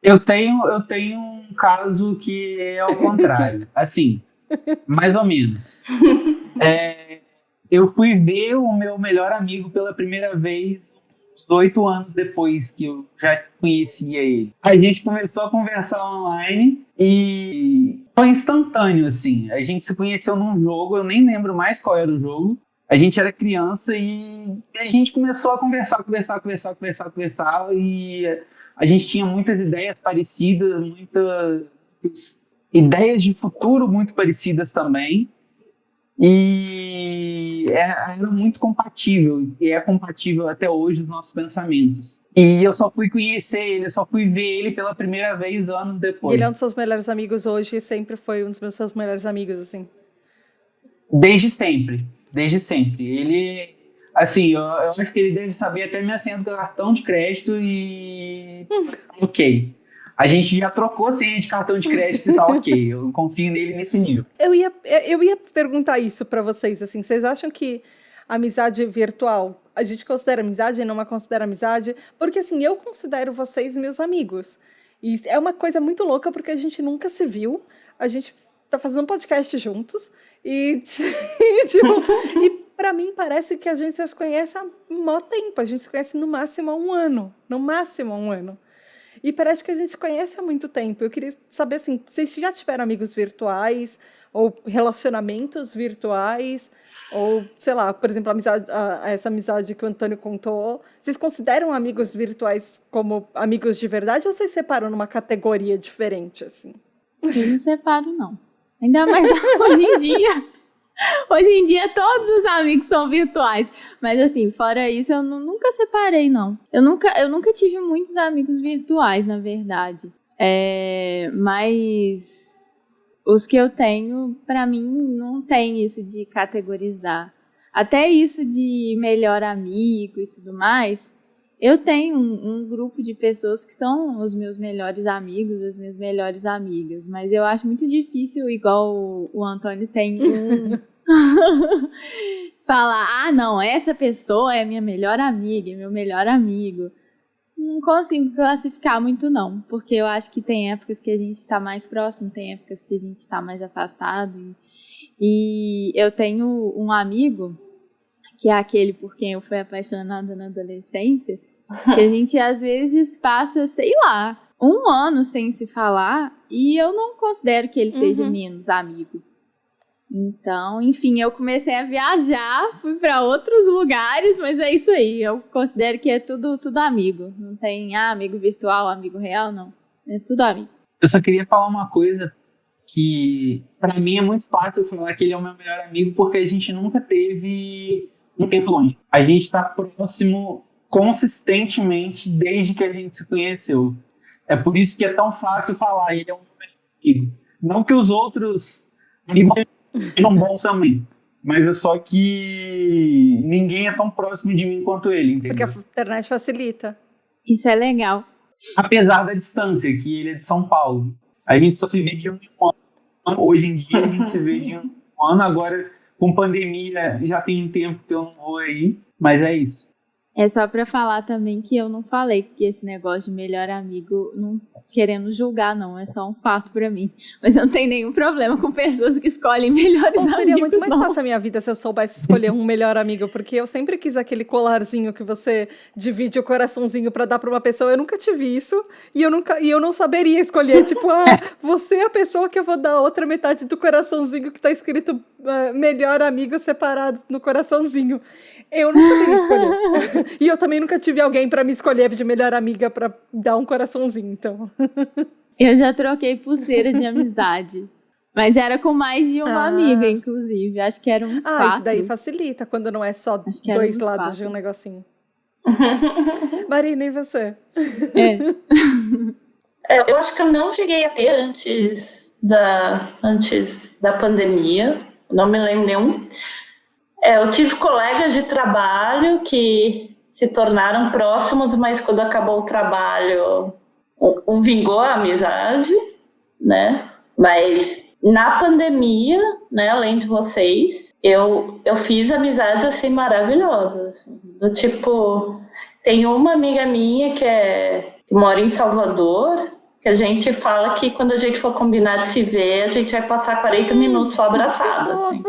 Eu tenho um caso que é ao contrário. Assim, mais ou menos. Eu fui ver o meu melhor amigo pela primeira vez uns 8 anos depois que eu já conhecia ele. A gente começou a conversar online e foi instantâneo, assim. A gente se conheceu num jogo, eu nem lembro mais qual era o jogo. A gente era criança e a gente começou a conversar e a gente tinha muitas ideias parecidas, muitas ideias de futuro muito parecidas também. E era muito compatível, e é compatível até hoje os nossos pensamentos. E eu só fui conhecer ele, eu só fui ver ele pela primeira vez anos depois. Ele é um dos seus melhores amigos hoje e sempre foi um dos seus melhores amigos, assim. Desde sempre. Ele, assim, eu acho que ele deve saber até minha senha do cartão de crédito e... Ok. A gente já trocou senha de cartão de crédito e tá ok. Eu confio nele nesse nível. Eu ia perguntar isso pra vocês, assim. Vocês acham que a amizade virtual, a gente considera amizade e não considera amizade? Porque, assim, eu considero vocês meus amigos. E é uma coisa muito louca porque a gente nunca se viu. A gente tá fazendo um podcast juntos. E pra mim parece que a gente se conhece há mó tempo. A gente se conhece no máximo há um ano. No máximo há um ano. E parece que a gente conhece há muito tempo. Eu queria saber, assim, vocês já tiveram amigos virtuais? Ou relacionamentos virtuais? Ou, sei lá, por exemplo, essa amizade que o Antônio contou. Vocês consideram amigos virtuais como amigos de verdade? Ou vocês separam numa categoria diferente, assim? Eu não separo, não. Ainda mais hoje em dia. Hoje em dia, todos os amigos são virtuais. Mas, assim, fora isso, eu nunca separei, não. Eu nunca tive muitos amigos virtuais, na verdade. Mas os que eu tenho, pra mim, não tem isso de categorizar. Até isso de melhor amigo e tudo mais, eu tenho um grupo de pessoas que são os meus melhores amigos, as minhas melhores amigas. Mas eu acho muito difícil, igual o Antônio tem falar, não, essa pessoa é minha melhor amiga, é meu melhor amigo. Não consigo classificar muito, não. Porque eu acho que tem épocas que a gente tá mais próximo, tem épocas que a gente tá mais afastado. E eu tenho um amigo, que é aquele por quem eu fui apaixonada na adolescência, que a gente às vezes passa, sei lá, 1 ano sem se falar e eu não considero que ele seja menos amigo. Então, enfim, eu comecei a viajar, fui para outros lugares, mas é isso aí. Eu considero que é tudo amigo. Não tem amigo virtual, amigo real, não. É tudo amigo. Eu só queria falar uma coisa que, para mim, é muito fácil falar que ele é o meu melhor amigo, porque a gente nunca teve um tempo longe. A gente tá próximo consistentemente desde que a gente se conheceu. É por isso que é tão fácil falar, ele é um melhor amigo. Não que os outros amigos sejam bons também, mas é só que ninguém é tão próximo de mim quanto ele, entendeu? Porque a internet facilita. Isso é legal. Apesar da distância, que ele é de São Paulo. A gente só se vê de um ano. Hoje em dia a gente se vê de um ano. Agora, com pandemia, já tem tempo que eu não vou aí, mas é isso. É só pra falar também que eu não falei que esse negócio de melhor amigo, não querendo julgar, não. É só um fato pra mim. Mas eu não tenho nenhum problema com pessoas que escolhem melhores amigos, seria muito mais não. fácil a minha vida se eu soubesse escolher um melhor amigo, porque eu sempre quis aquele colarzinho que você divide o coraçãozinho pra dar pra uma pessoa. Eu nunca tive isso e eu não saberia escolher. Tipo, você é a pessoa que eu vou dar a outra metade do coraçãozinho que tá escrito melhor amigo separado no coraçãozinho. Eu não saberia escolher. E eu também nunca tive alguém pra me escolher de melhor amiga pra dar um coraçãozinho, então. Eu já troquei pulseira de amizade. Mas era com mais de uma amiga, inclusive. Acho que eram uns 4. Isso daí facilita, quando não é só 2 lados de um negocinho. Marina, e você? Eu acho que eu não cheguei a ter antes da pandemia, não me lembro nenhum. Eu tive colegas de trabalho que se tornaram próximos, mas quando acabou o trabalho, vingou a amizade, né? Mas na pandemia, né, além de vocês, eu fiz amizades assim maravilhosas. Assim, do tipo, tem uma amiga minha que mora em Salvador, que a gente fala que quando a gente for combinar de se ver, a gente vai passar 40 minutos só abraçada, assim.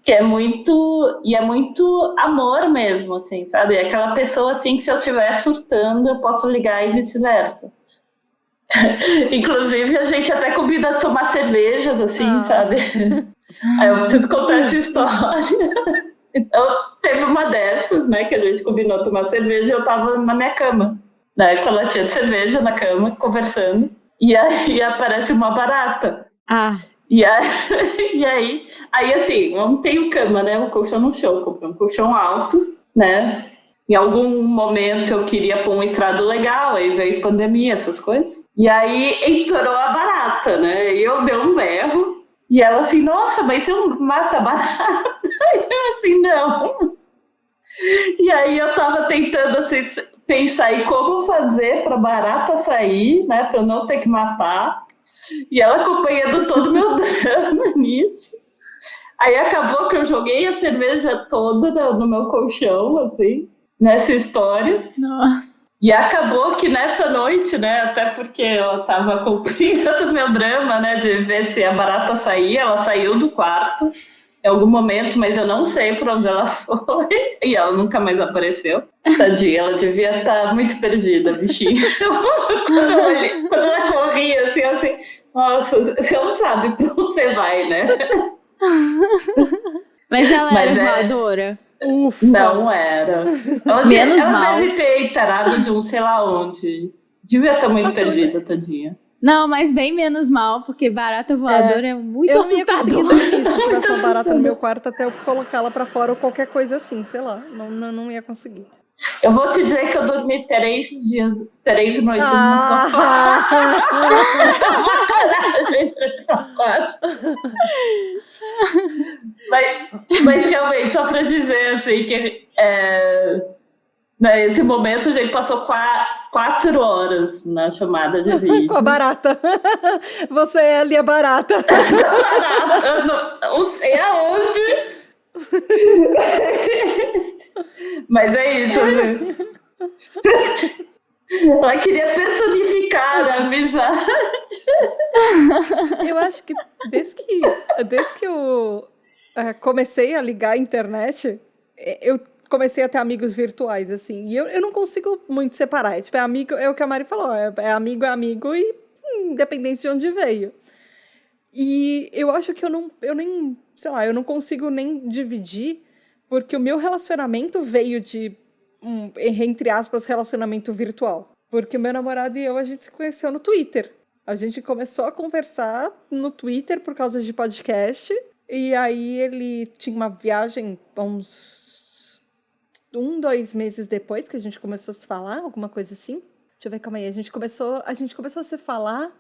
Que é muito amor mesmo, assim, sabe? É aquela pessoa assim que se eu estiver surtando, eu posso ligar e vice-versa. Inclusive, a gente até combina tomar cervejas, assim, sabe? Aí eu preciso contar essa história. Então, teve uma dessas, né, que a gente combinou tomar cerveja e eu tava na minha cama, né, com a latinha de cerveja na cama, conversando, e aí aparece uma barata. E aí assim, eu não tenho cama, né, um colchão no chão, comprei um colchão alto, né, em algum momento eu queria pôr um estrado legal, aí veio pandemia, essas coisas, e aí entorou a barata, né, e eu dei um berro, e ela assim, nossa, mas você não mata a barata? E eu assim, não. E aí eu tava tentando assim, pensar em como fazer pra barata sair, né, pra eu não ter que matar. E ela acompanhando todo o meu drama nisso. Aí acabou que eu joguei a cerveja toda no meu colchão, assim, nessa história. Nossa. E acabou que nessa noite, né, até porque eu tava acompanhando o meu drama, né, de ver se a barata saía, ela saiu do quarto em algum momento, mas eu não sei por onde ela foi, e ela nunca mais apareceu. Tadinha, ela devia estar muito perdida, bichinha. Quando ela corria, assim, nossa, você não sabe pra onde você vai, né? Mas ela era voadora? Ufa. Não era. Ela deve ter enterado de um sei lá onde. Devia estar muito perdida, tadinha. Não, mas bem menos mal, porque barata voadora é muito assustador. Eu não ia conseguir dormir se tivesse uma barata no meu quarto até eu colocá-la pra fora ou qualquer coisa assim, sei lá. Não ia conseguir. Eu vou te dizer que eu dormi 3 noites no sofá. Mas realmente, só pra dizer assim, que nesse momento a gente passou 4 horas na chamada de vídeo. Com a barata. Você é ali a barata. Eu não sei aonde. Mas é isso, assim. Ela queria personificar a amizade. Eu acho que desde que eu comecei a ligar a internet, eu comecei a ter amigos virtuais, assim. E eu não consigo muito separar. Tipo, é amigo, é o que a Mari falou. É amigo e independente de onde veio. E eu acho que eu nem, sei lá, eu não consigo nem dividir, porque o meu relacionamento veio de, entre aspas, relacionamento virtual. Porque o meu namorado e eu, a gente se conheceu no Twitter. A gente começou a conversar no Twitter por causa de podcast. E aí ele tinha uma viagem uns 2 meses depois que a gente começou a se falar, alguma coisa assim. Deixa eu ver, calma aí. A gente começou a se falar.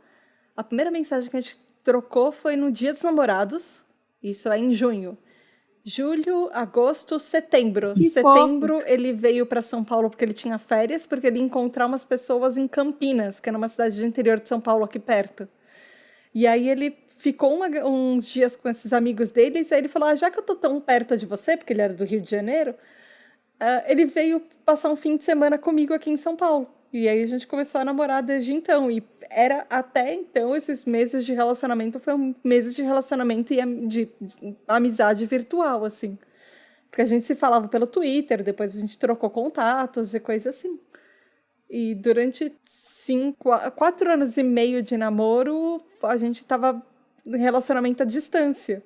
A primeira mensagem que a gente trocou foi no Dia dos Namorados. Isso é em junho. Julho, agosto, setembro. Setembro ele veio para São Paulo porque ele tinha férias, porque ele ia encontrar umas pessoas em Campinas, que é numa cidade do interior de São Paulo, aqui perto. E aí ele ficou uns dias com esses amigos deles, e aí ele falou, já que eu tô tão perto de você, porque ele era do Rio de Janeiro, ele veio passar um fim de semana comigo aqui em São Paulo. E aí a gente começou a namorar desde então. E era até então, esses meses de relacionamento foram meses de relacionamento e de amizade virtual, assim. Porque a gente se falava pelo Twitter, depois a gente trocou contatos e coisas assim. E durante 4 anos e meio de namoro, a gente tava em relacionamento à distância.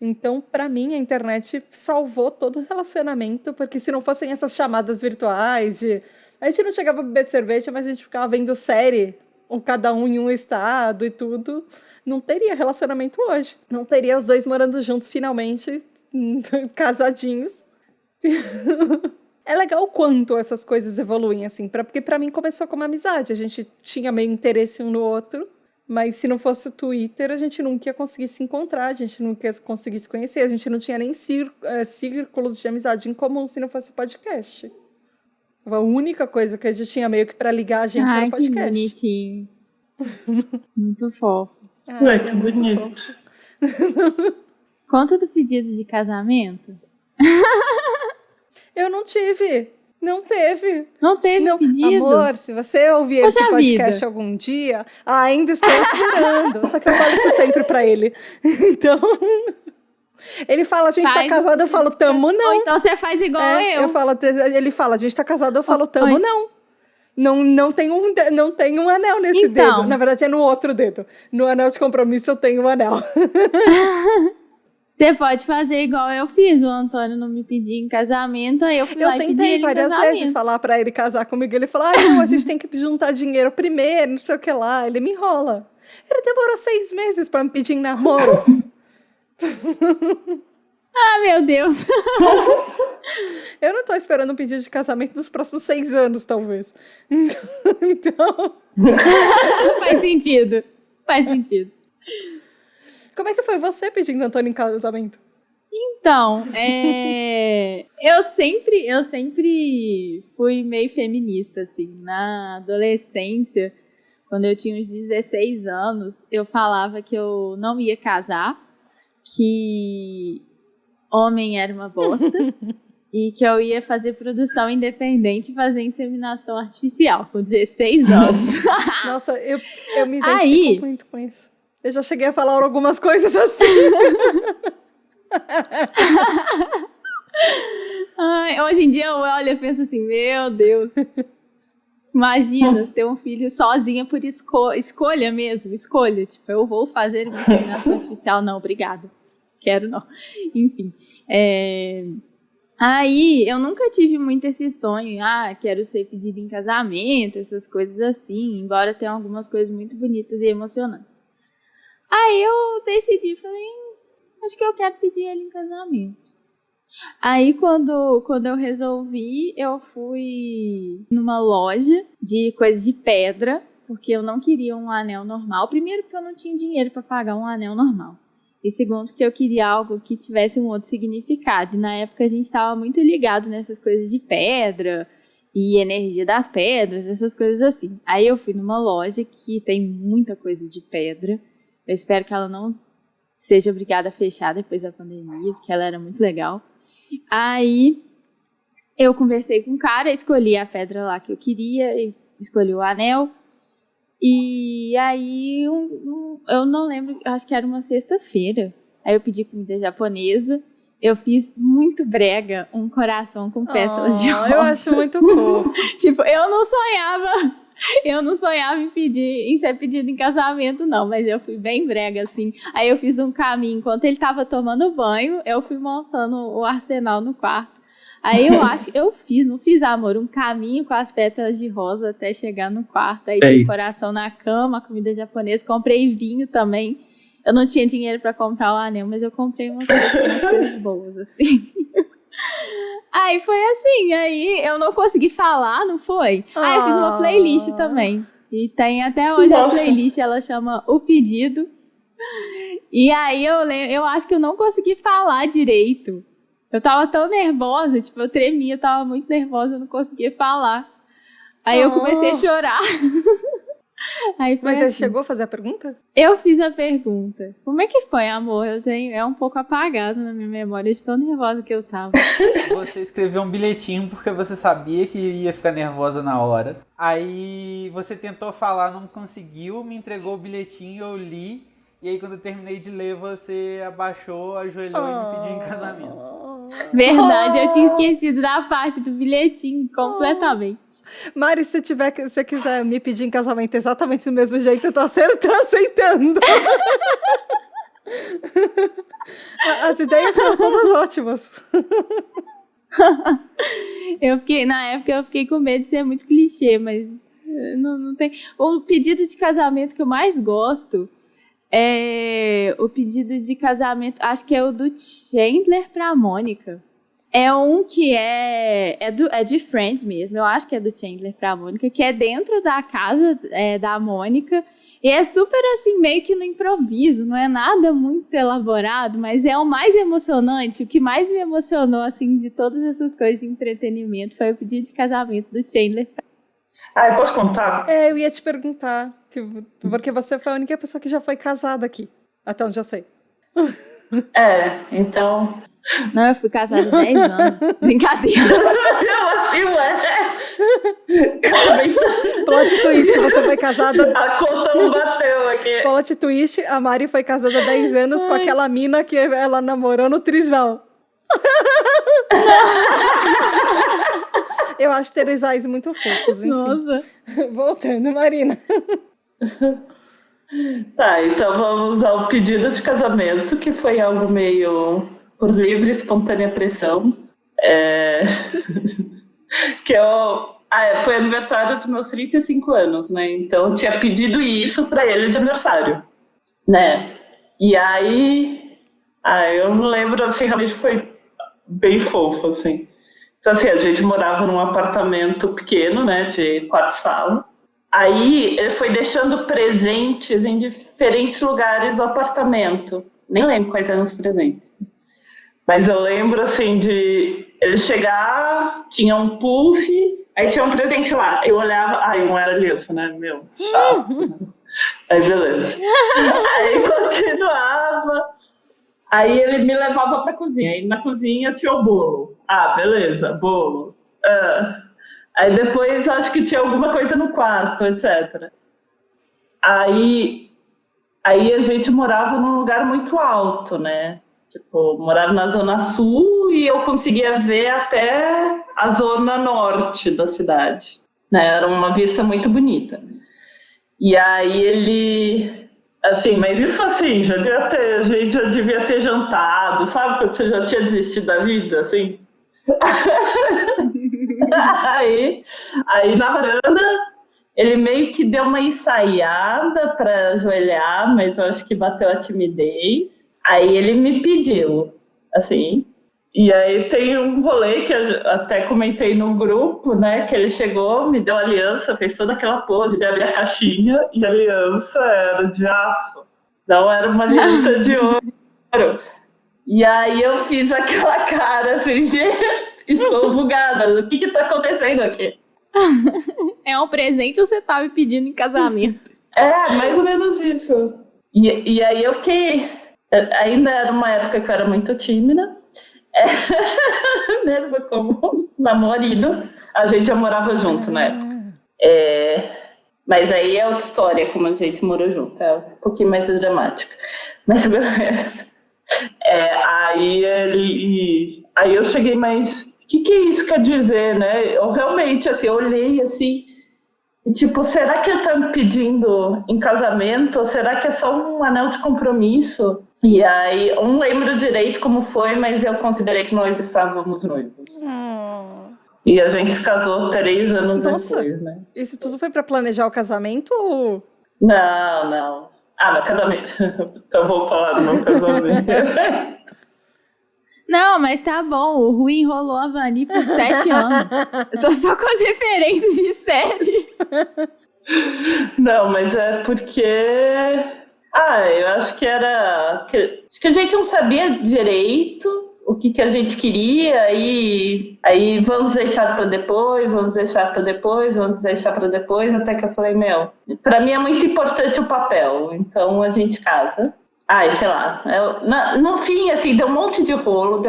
Então, para mim, a internet salvou todo o relacionamento, porque se não fossem essas chamadas virtuais de... A gente não chegava a beber cerveja, mas a gente ficava vendo série, cada um em um estado e tudo. Não teria relacionamento hoje. Não teria os dois morando juntos, finalmente, casadinhos. É explicar o quanto essas coisas evoluem, assim. Porque pra mim começou como amizade. A gente tinha meio interesse um no outro. Mas se não fosse o Twitter, a gente nunca ia conseguir se encontrar. A gente nunca ia conseguir se conhecer. A gente não tinha nem círculos de amizade em comum se não fosse o podcast. A única coisa que a gente tinha meio que pra ligar a gente era o podcast. Que bonitinho. Muito fofo. Ué, que bonito. Conta do pedido de casamento. Eu não tive. Não teve. Não teve pedido? Amor, se você ouvir esse podcast algum dia, ainda estou esperando. Só que eu falo isso sempre pra ele. Então... Ele fala, a gente tá casado, eu falo, tamo não. Ou então você faz igual eu. Ele fala, a gente tá casado, eu falo, tamo não. Não tem um anel nesse dedo. Na verdade, é no outro dedo. No anel de compromisso eu tenho um anel. Você pode fazer igual eu fiz. O Antônio não me pediu em casamento, aí eu fui lá e pedi ele em casamento. Eu tentei várias vezes falar pra ele casar comigo. Ele falou, não, a gente tem que juntar dinheiro primeiro, não sei o que lá. Ele me enrola. Ele demorou 6 meses pra me pedir em namoro. Ah, meu Deus. Eu não tô esperando um pedido de casamento nos próximos 6 anos, talvez. Então... Faz sentido. Como é que foi você pedindo Antônio em casamento? Então, eu sempre fui meio feminista, assim. Na adolescência, quando eu tinha uns 16 anos, eu falava que eu não ia casar, que homem era uma bosta e que eu ia fazer produção independente e fazer inseminação artificial com 16 anos. Nossa, eu me identifico muito com isso. Eu já cheguei a falar algumas coisas assim. Hoje em dia eu olho e penso assim, meu Deus. Imagina ter um filho sozinha por escolha mesmo, escolha. Tipo, eu vou fazer uma inseminação artificial. Não, obrigada. Quero não. Enfim. Aí, eu nunca tive muito esse sonho. Quero ser pedida em casamento, essas coisas assim. Embora tenha algumas coisas muito bonitas e emocionantes. Aí eu decidi, falei, acho que eu quero pedir ele em casamento. Aí, quando eu resolvi, eu fui numa loja de coisas de pedra, porque eu não queria um anel normal. Primeiro, porque eu não tinha dinheiro para pagar um anel normal. E segundo, que eu queria algo que tivesse um outro significado. E na época a gente estava muito ligado nessas coisas de pedra e energia das pedras, essas coisas assim. Aí eu fui numa loja que tem muita coisa de pedra. Eu espero que ela não seja obrigada a fechar depois da pandemia, porque ela era muito legal. Aí eu conversei com o cara, escolhi a pedra lá que eu queria, escolhi o anel. E aí eu não lembro, acho que era uma sexta-feira. Aí eu pedi comida japonesa. Eu fiz muito brega um coração com pétalas de rosa. Eu acho muito fofo. Tipo, eu não sonhava em ser pedido em casamento, não, mas eu fui bem brega, assim. Aí eu fiz um caminho, enquanto ele tava tomando banho, eu fui montando o arsenal no quarto. Aí não fiz, amor, um caminho com as pétalas de rosa até chegar no quarto. Aí tinha o coração na cama, comida japonesa, comprei vinho também. Eu não tinha dinheiro pra comprar o anel, mas eu comprei umas coisas boas, assim. Aí foi assim, aí eu não consegui falar, não foi? Aí eu fiz uma playlist também. E tem até hoje a playlist, ela chama O Pedido. E aí eu acho que eu não consegui falar direito. Eu tava tão nervosa, tipo, eu tremia, eu tava muito nervosa, eu não conseguia falar. Aí eu comecei a chorar. Aí Mas você assim. chegou a fazer a pergunta? Eu fiz a pergunta. Como é que foi, amor? É um pouco apagado na minha memória de tão nervosa que eu tava. Você escreveu um bilhetinho porque você sabia que ia ficar nervosa na hora. Aí você tentou falar, não conseguiu, me entregou o bilhetinho, eu li. E aí quando eu terminei de ler, você abaixou, ajoelhou e me pediu em casamento. Verdade, eu tinha esquecido da parte do bilhetinho completamente. Mari, se você quiser me pedir em casamento exatamente do mesmo jeito, eu tô aceitando. As ideias são todas ótimas. Na época eu fiquei com medo de ser muito clichê, mas não tem. O pedido de casamento que eu mais gosto é o pedido de casamento, acho que é o do Chandler pra Mônica. É um que é de Friends mesmo, eu acho que é do Chandler pra Mônica, que é dentro da casa da Mônica, e é super assim, meio que no improviso, não é nada muito elaborado, mas é o mais emocionante, o que mais me emocionou, assim, de todas essas coisas de entretenimento, foi o pedido de casamento do Chandler. Eu posso contar? Eu ia te perguntar, porque você foi a única pessoa que já foi casada aqui, até onde eu sei. Então... Não, eu fui casada há 10 anos. Brincadeira. Plot twist, você foi casada... A conta não bateu aqui. Plot twist, a Mari foi casada há 10 anos com aquela mina que ela namorou no trisal. Eu acho Teresais muito fofos, enfim. Nossa. Voltando, Marina. Tá, então vamos ao pedido de casamento, que foi algo meio... por livre e espontânea pressão, que foi aniversário dos meus 35 anos, né? Então eu tinha pedido isso pra ele de aniversário, né? E aí, eu não lembro, assim, realmente foi bem fofo, assim. Então, assim, a gente morava num apartamento pequeno, né, de 4 salas. Aí ele foi deixando presentes em diferentes lugares do apartamento. Nem lembro quais eram os presentes. Mas eu lembro, assim, de ele chegar, tinha um puff, aí tinha um presente lá. Eu olhava, não era isso, né? Meu, chato. Aí, beleza. Aí continuava. Aí ele me levava pra cozinha. Aí na cozinha tinha o bolo. Beleza, bolo. Aí depois acho que tinha alguma coisa no quarto, etc. Aí a gente morava num lugar muito alto, né? Tipo, morava na Zona Sul e eu conseguia ver até a Zona Norte da cidade. Né? Era uma vista muito bonita. E aí ele... Assim, mas isso assim, a gente já devia ter jantado, sabe? Quando você já tinha desistido da vida, assim. aí na varanda, ele meio que deu uma ensaiada para ajoelhar, mas eu acho que bateu a timidez. Aí ele me pediu, assim, e aí tem um rolê que eu até comentei no grupo, né, que ele chegou, me deu aliança, fez toda aquela pose de abrir a caixinha, e a aliança era de aço, não era uma aliança de ouro. E aí eu fiz aquela cara, assim, de estou bugada, o que tá acontecendo aqui? É um presente ou você tá me pedindo em casamento? Mais ou menos isso. E aí eu fiquei... Ainda era uma época que eu era muito tímida, mesmo como namorado, a gente já morava junto na época. Mas aí é outra história, como a gente morou junto, é um pouquinho mais dramática. Mas beleza. Aí eu cheguei, mas o que isso quer dizer, né? Eu realmente, assim, eu olhei assim, e tipo, será que ele tá me pedindo em casamento? Ou será que é só um anel de compromisso? E aí, eu não lembro direito como foi, mas eu considerei que nós estávamos noivos. E a gente se casou 3 anos depois, né? Isso tudo foi pra planejar o casamento ou... Não. Meu casamento. Então eu vou falar do meu casamento. Não, mas tá bom, o Rui enrolou a Vani por 7 anos. Eu tô só com as referências de série. Não, mas é porque... eu acho que era... Acho que a gente não sabia direito o que a gente queria e aí vamos deixar para depois, até que eu falei, pra mim é muito importante o papel, então a gente casa. Sei lá, no fim, assim, deu um monte de rolo,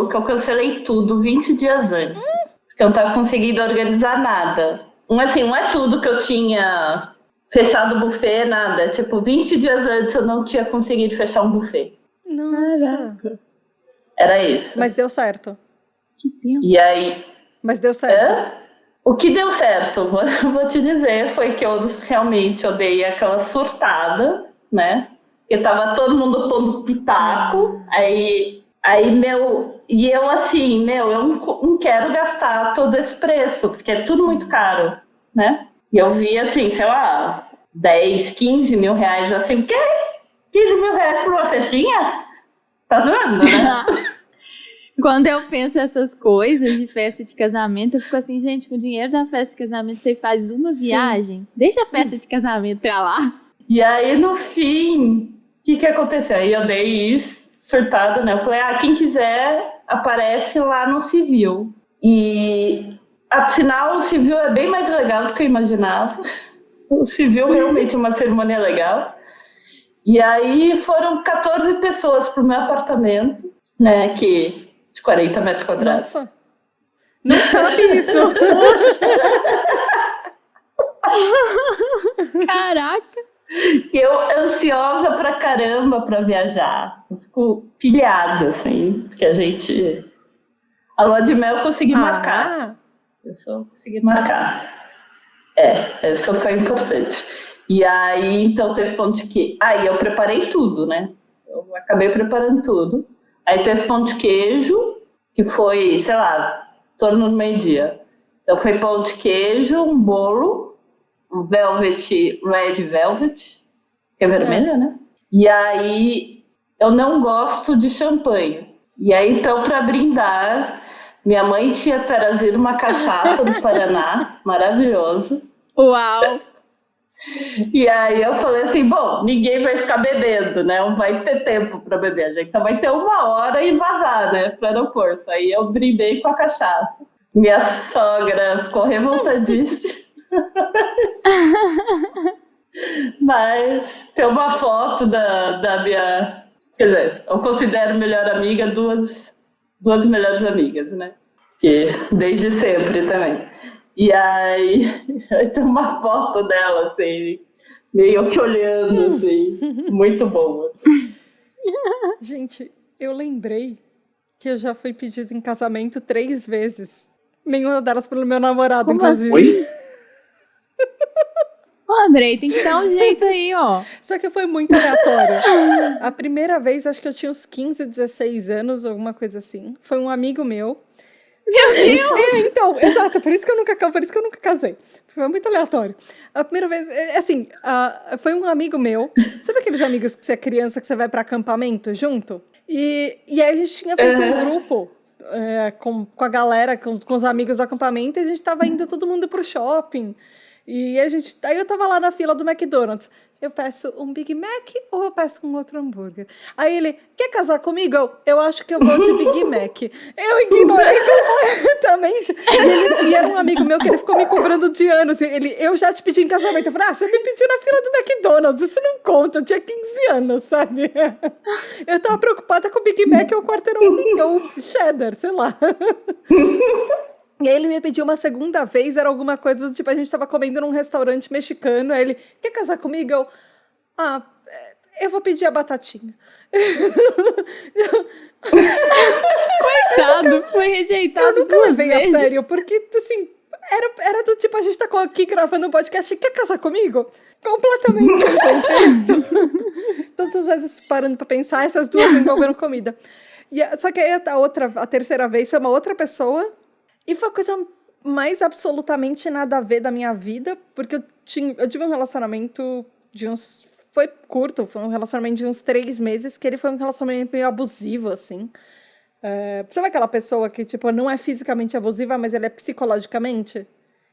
que eu cancelei tudo 20 dias antes, porque eu não tava conseguindo organizar nada. Assim, não é tudo que eu tinha fechado o buffet, nada. Tipo, 20 dias antes eu não tinha conseguido fechar um buffet. Nossa. Era isso. Mas deu certo. Que Deus. E aí... Mas deu certo. O que deu certo, vou te dizer, foi que eu realmente dei aquela surtada, né? Eu tava todo mundo pondo pitaco, aí e eu assim, eu não quero gastar todo esse preço, porque é tudo muito caro, né? E eu vi assim, sei lá, 10, 15 mil reais, assim, o quê? 15 mil reais por uma festinha? Tá zoando, né? Quando eu penso essas coisas de festa de casamento, eu fico assim, gente, com o dinheiro da festa de casamento você faz uma viagem, deixa a festa de casamento pra lá. E aí, no fim, o que aconteceu? Aí eu dei isso, surtada, né? Eu falei, quem quiser, aparece lá no civil. E, afinal, o civil é bem mais legal do que eu imaginava. O civil realmente é uma cerimônia legal. E aí foram 14 pessoas pro meu apartamento, né? De 40 metros quadrados. Nossa, não cabe isso. Caraca. Eu ansiosa pra caramba pra viajar. Eu fico pilhada, assim, porque a lua de mel eu consegui marcar. Eu só consegui marcar. Isso foi importante. E aí, então, teve pão de queijo. Aí eu preparei tudo, né? Eu acabei preparando tudo. Aí teve pão de queijo, que foi, sei lá, em torno do meio-dia. Então foi pão de queijo, um bolo, um red velvet, que é vermelho, né? E aí, eu não gosto de champanhe. E aí, então, para brindar, minha mãe tinha trazido uma cachaça do Paraná, maravilhoso. Uau! E aí eu falei assim, bom, ninguém vai ficar bebendo, né? Não vai ter tempo para beber, a gente só vai ter 1 hora e vazar, né, para o aeroporto. Aí eu brindei com a cachaça. Minha sogra ficou revoltadíssima. Mas tem uma foto da minha... Quer dizer, eu considero melhor amiga duas melhores amigas, né? Que desde sempre também. E aí tem uma foto dela, assim, meio que olhando, assim, muito boa. Assim. Gente, eu lembrei que eu já fui pedida em casamento 3 vezes. Nenhuma delas pelo meu namorado, Como inclusive. Oi? Ô, Andrei, tem que dar um jeito aí, ó. Só que foi muito aleatório. A primeira vez, acho que eu tinha uns 15, 16 anos, alguma coisa assim. Foi um amigo meu. Meu Deus! Então, exato, por isso que eu nunca casei. Foi muito aleatório. A primeira vez, assim, foi um amigo meu. Sabe aqueles amigos que você é criança, que você vai para acampamento junto? E aí a gente tinha feito um grupo com a galera, com os amigos do acampamento, e a gente tava indo todo mundo pro shopping. E aí eu tava lá na fila do McDonald's. Eu peço um Big Mac ou eu peço um outro hambúrguer? Aí ele, quer casar comigo? Eu acho que eu vou de Big Mac. Eu ignorei completamente. E era um amigo meu que ele ficou me cobrando de anos. Eu já te pedi em casamento. Eu falei, você me pediu na fila do McDonald's. Isso não conta. Eu tinha 15 anos, sabe? Eu tava preocupada com o Big Mac ou o quarteirão ou cheddar, sei lá. E aí ele me pediu uma segunda vez, era alguma coisa do tipo, a gente tava comendo num restaurante mexicano, aí ele, quer casar comigo? Eu vou pedir a batatinha. Coitado, foi rejeitado. Eu nunca levei a sério, porque, assim, era do tipo, a gente tá aqui gravando um podcast, quer casar comigo? Completamente sem contexto. Todas as vezes parando pra pensar, essas duas envolvendo comida. Só que aí a terceira vez foi uma outra pessoa. E foi a coisa mais absolutamente nada a ver da minha vida, porque eu tive um relacionamento foi curto, foi um relacionamento de uns 3 meses, que ele foi um relacionamento meio abusivo, assim. Sabe aquela pessoa que, tipo, não é fisicamente abusiva, mas ela é psicologicamente?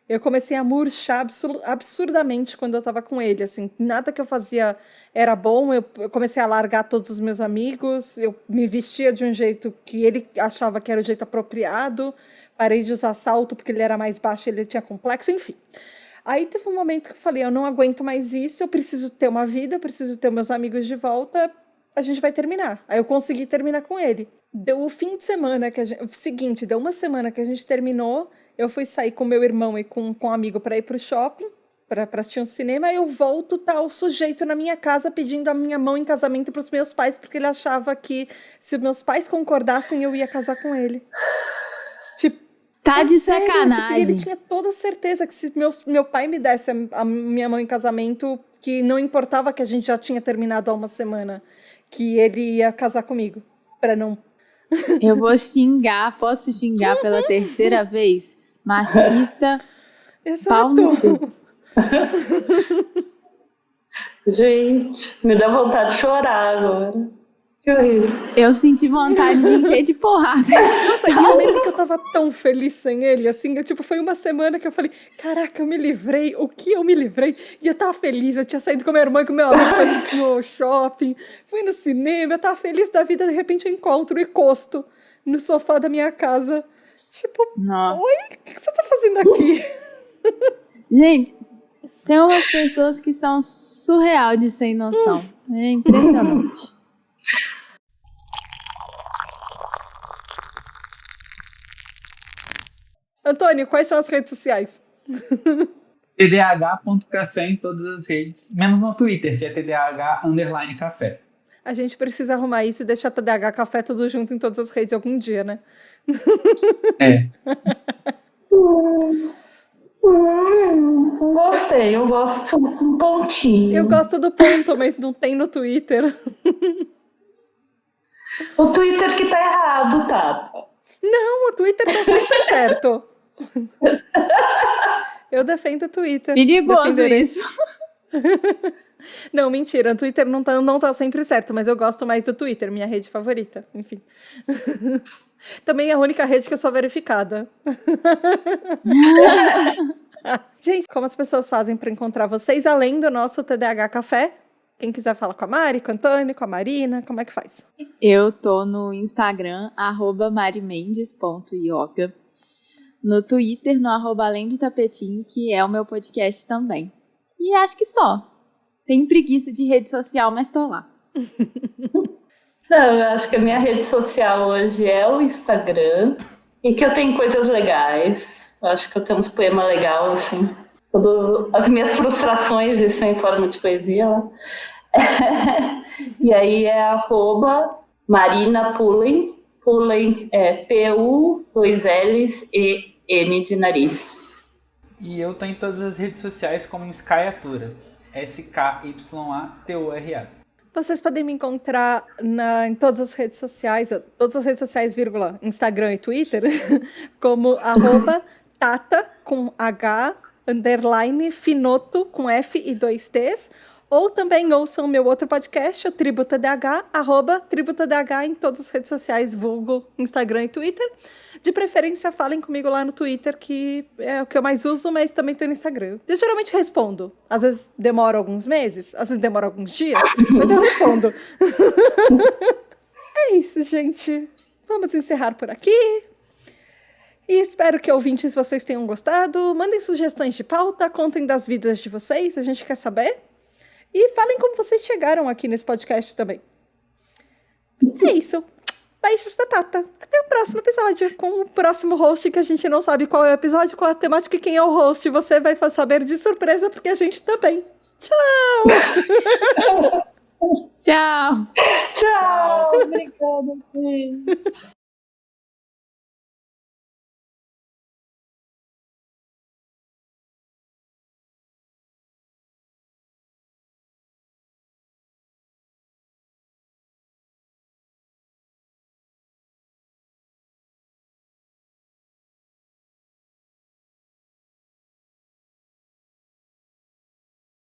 Eu comecei a murchar absurdamente quando eu tava com ele, assim. Nada que eu fazia era bom, eu comecei a largar todos os meus amigos, eu me vestia de um jeito que ele achava que era o jeito apropriado, parei de usar salto porque ele era mais baixo e ele tinha complexo, enfim. Aí teve um momento que eu falei, eu não aguento mais isso, eu preciso ter uma vida, eu preciso ter meus amigos de volta, a gente vai terminar. Aí eu consegui terminar com ele. Deu o fim de semana, deu uma semana que a gente terminou, eu fui sair com meu irmão e com um amigo para ir pro shopping, para assistir um cinema, aí eu volto, tá o sujeito na minha casa pedindo a minha mão em casamento pros meus pais, porque ele achava que se meus pais concordassem, eu ia casar com ele. Tipo, tá de sério, sacanagem. Tipo, ele tinha toda certeza que se meu pai me desse a minha mão em casamento, que não importava que a gente já tinha terminado há uma semana, que ele ia casar comigo, para não... Eu vou xingar, posso xingar pela terceira vez? Machista, pau no cu. Gente, me dá vontade de chorar agora. Que horrível. Eu senti vontade de encher de porrada. Nossa, e eu lembro que eu tava tão feliz sem ele, assim, foi uma semana que eu falei, caraca, eu me livrei, o que eu me livrei? E eu tava feliz, eu tinha saído com minha irmã e com meu amigo pra ir no shopping, fui no cinema, eu tava feliz da vida, de repente eu encontro o encosto no sofá da minha casa. Tipo, Nossa. oi, o que você tá fazendo aqui? Gente, tem umas pessoas que são surreal de sem noção. É impressionante. Antônio, quais são as redes sociais? tdh.café em todas as redes, menos no Twitter, que é tdh_café. A gente precisa arrumar isso e deixar TDAH Café tudo junto em todas as redes algum dia, né? É. Gostei, eu gosto com pontinho. Eu gosto do ponto, mas não tem no Twitter. O Twitter que tá errado, Tata. Não, o Twitter tá sempre certo. Eu defendo o Twitter. Perigoso Defenderei. isso. Não, mentira, o Twitter não tá sempre certo, mas eu gosto mais do Twitter, minha rede favorita, enfim. Também é a única rede que eu sou verificada. Gente, como as pessoas fazem para encontrar vocês além do nosso TDAH Café? Quem quiser falar com a Mari, com o Antônio, com a Marina, como é que faz? Eu tô no Instagram, @marimendes.yoga. No Twitter, no @além do tapetinho, que é o meu podcast também. E acho que só. Tenho preguiça de rede social, mas tô lá. Não, eu acho que a minha rede social hoje é o Instagram e que eu tenho coisas legais. Eu acho que eu tenho uns poemas legais, assim. Todas as minhas frustrações, isso é em forma de poesia. Lá. E aí é @Marina Pullen. Pullen é P-U-2-L-E-N de nariz. E eu tô em todas as redes sociais como Skyatura. SKYATURA. Vocês podem me encontrar em todas as redes sociais, vírgula, Instagram e Twitter, como @Tata, com H, _ Finoto, com F e 2 T's, ou também ouçam o meu outro podcast, o Tribo TDAH, @Tribo TDAH em todas as redes sociais, vulgo Instagram e Twitter. De preferência, falem comigo lá no Twitter, que é o que eu mais uso, mas também tô no Instagram. Eu geralmente respondo. Às vezes demora alguns meses, às vezes demora alguns dias, mas eu respondo. É isso, gente. Vamos encerrar por aqui. E espero que, ouvintes, vocês tenham gostado. Mandem sugestões de pauta, contem das vidas de vocês, a gente quer saber. E falem como vocês chegaram aqui nesse podcast também. É isso. Beijos da Tata. Até o próximo episódio, com o próximo host, que a gente não sabe qual é o episódio, qual é a temática e quem é o host. Você vai saber de surpresa, porque a gente também. Tchau! Tchau! Tchau! Obrigada, gente.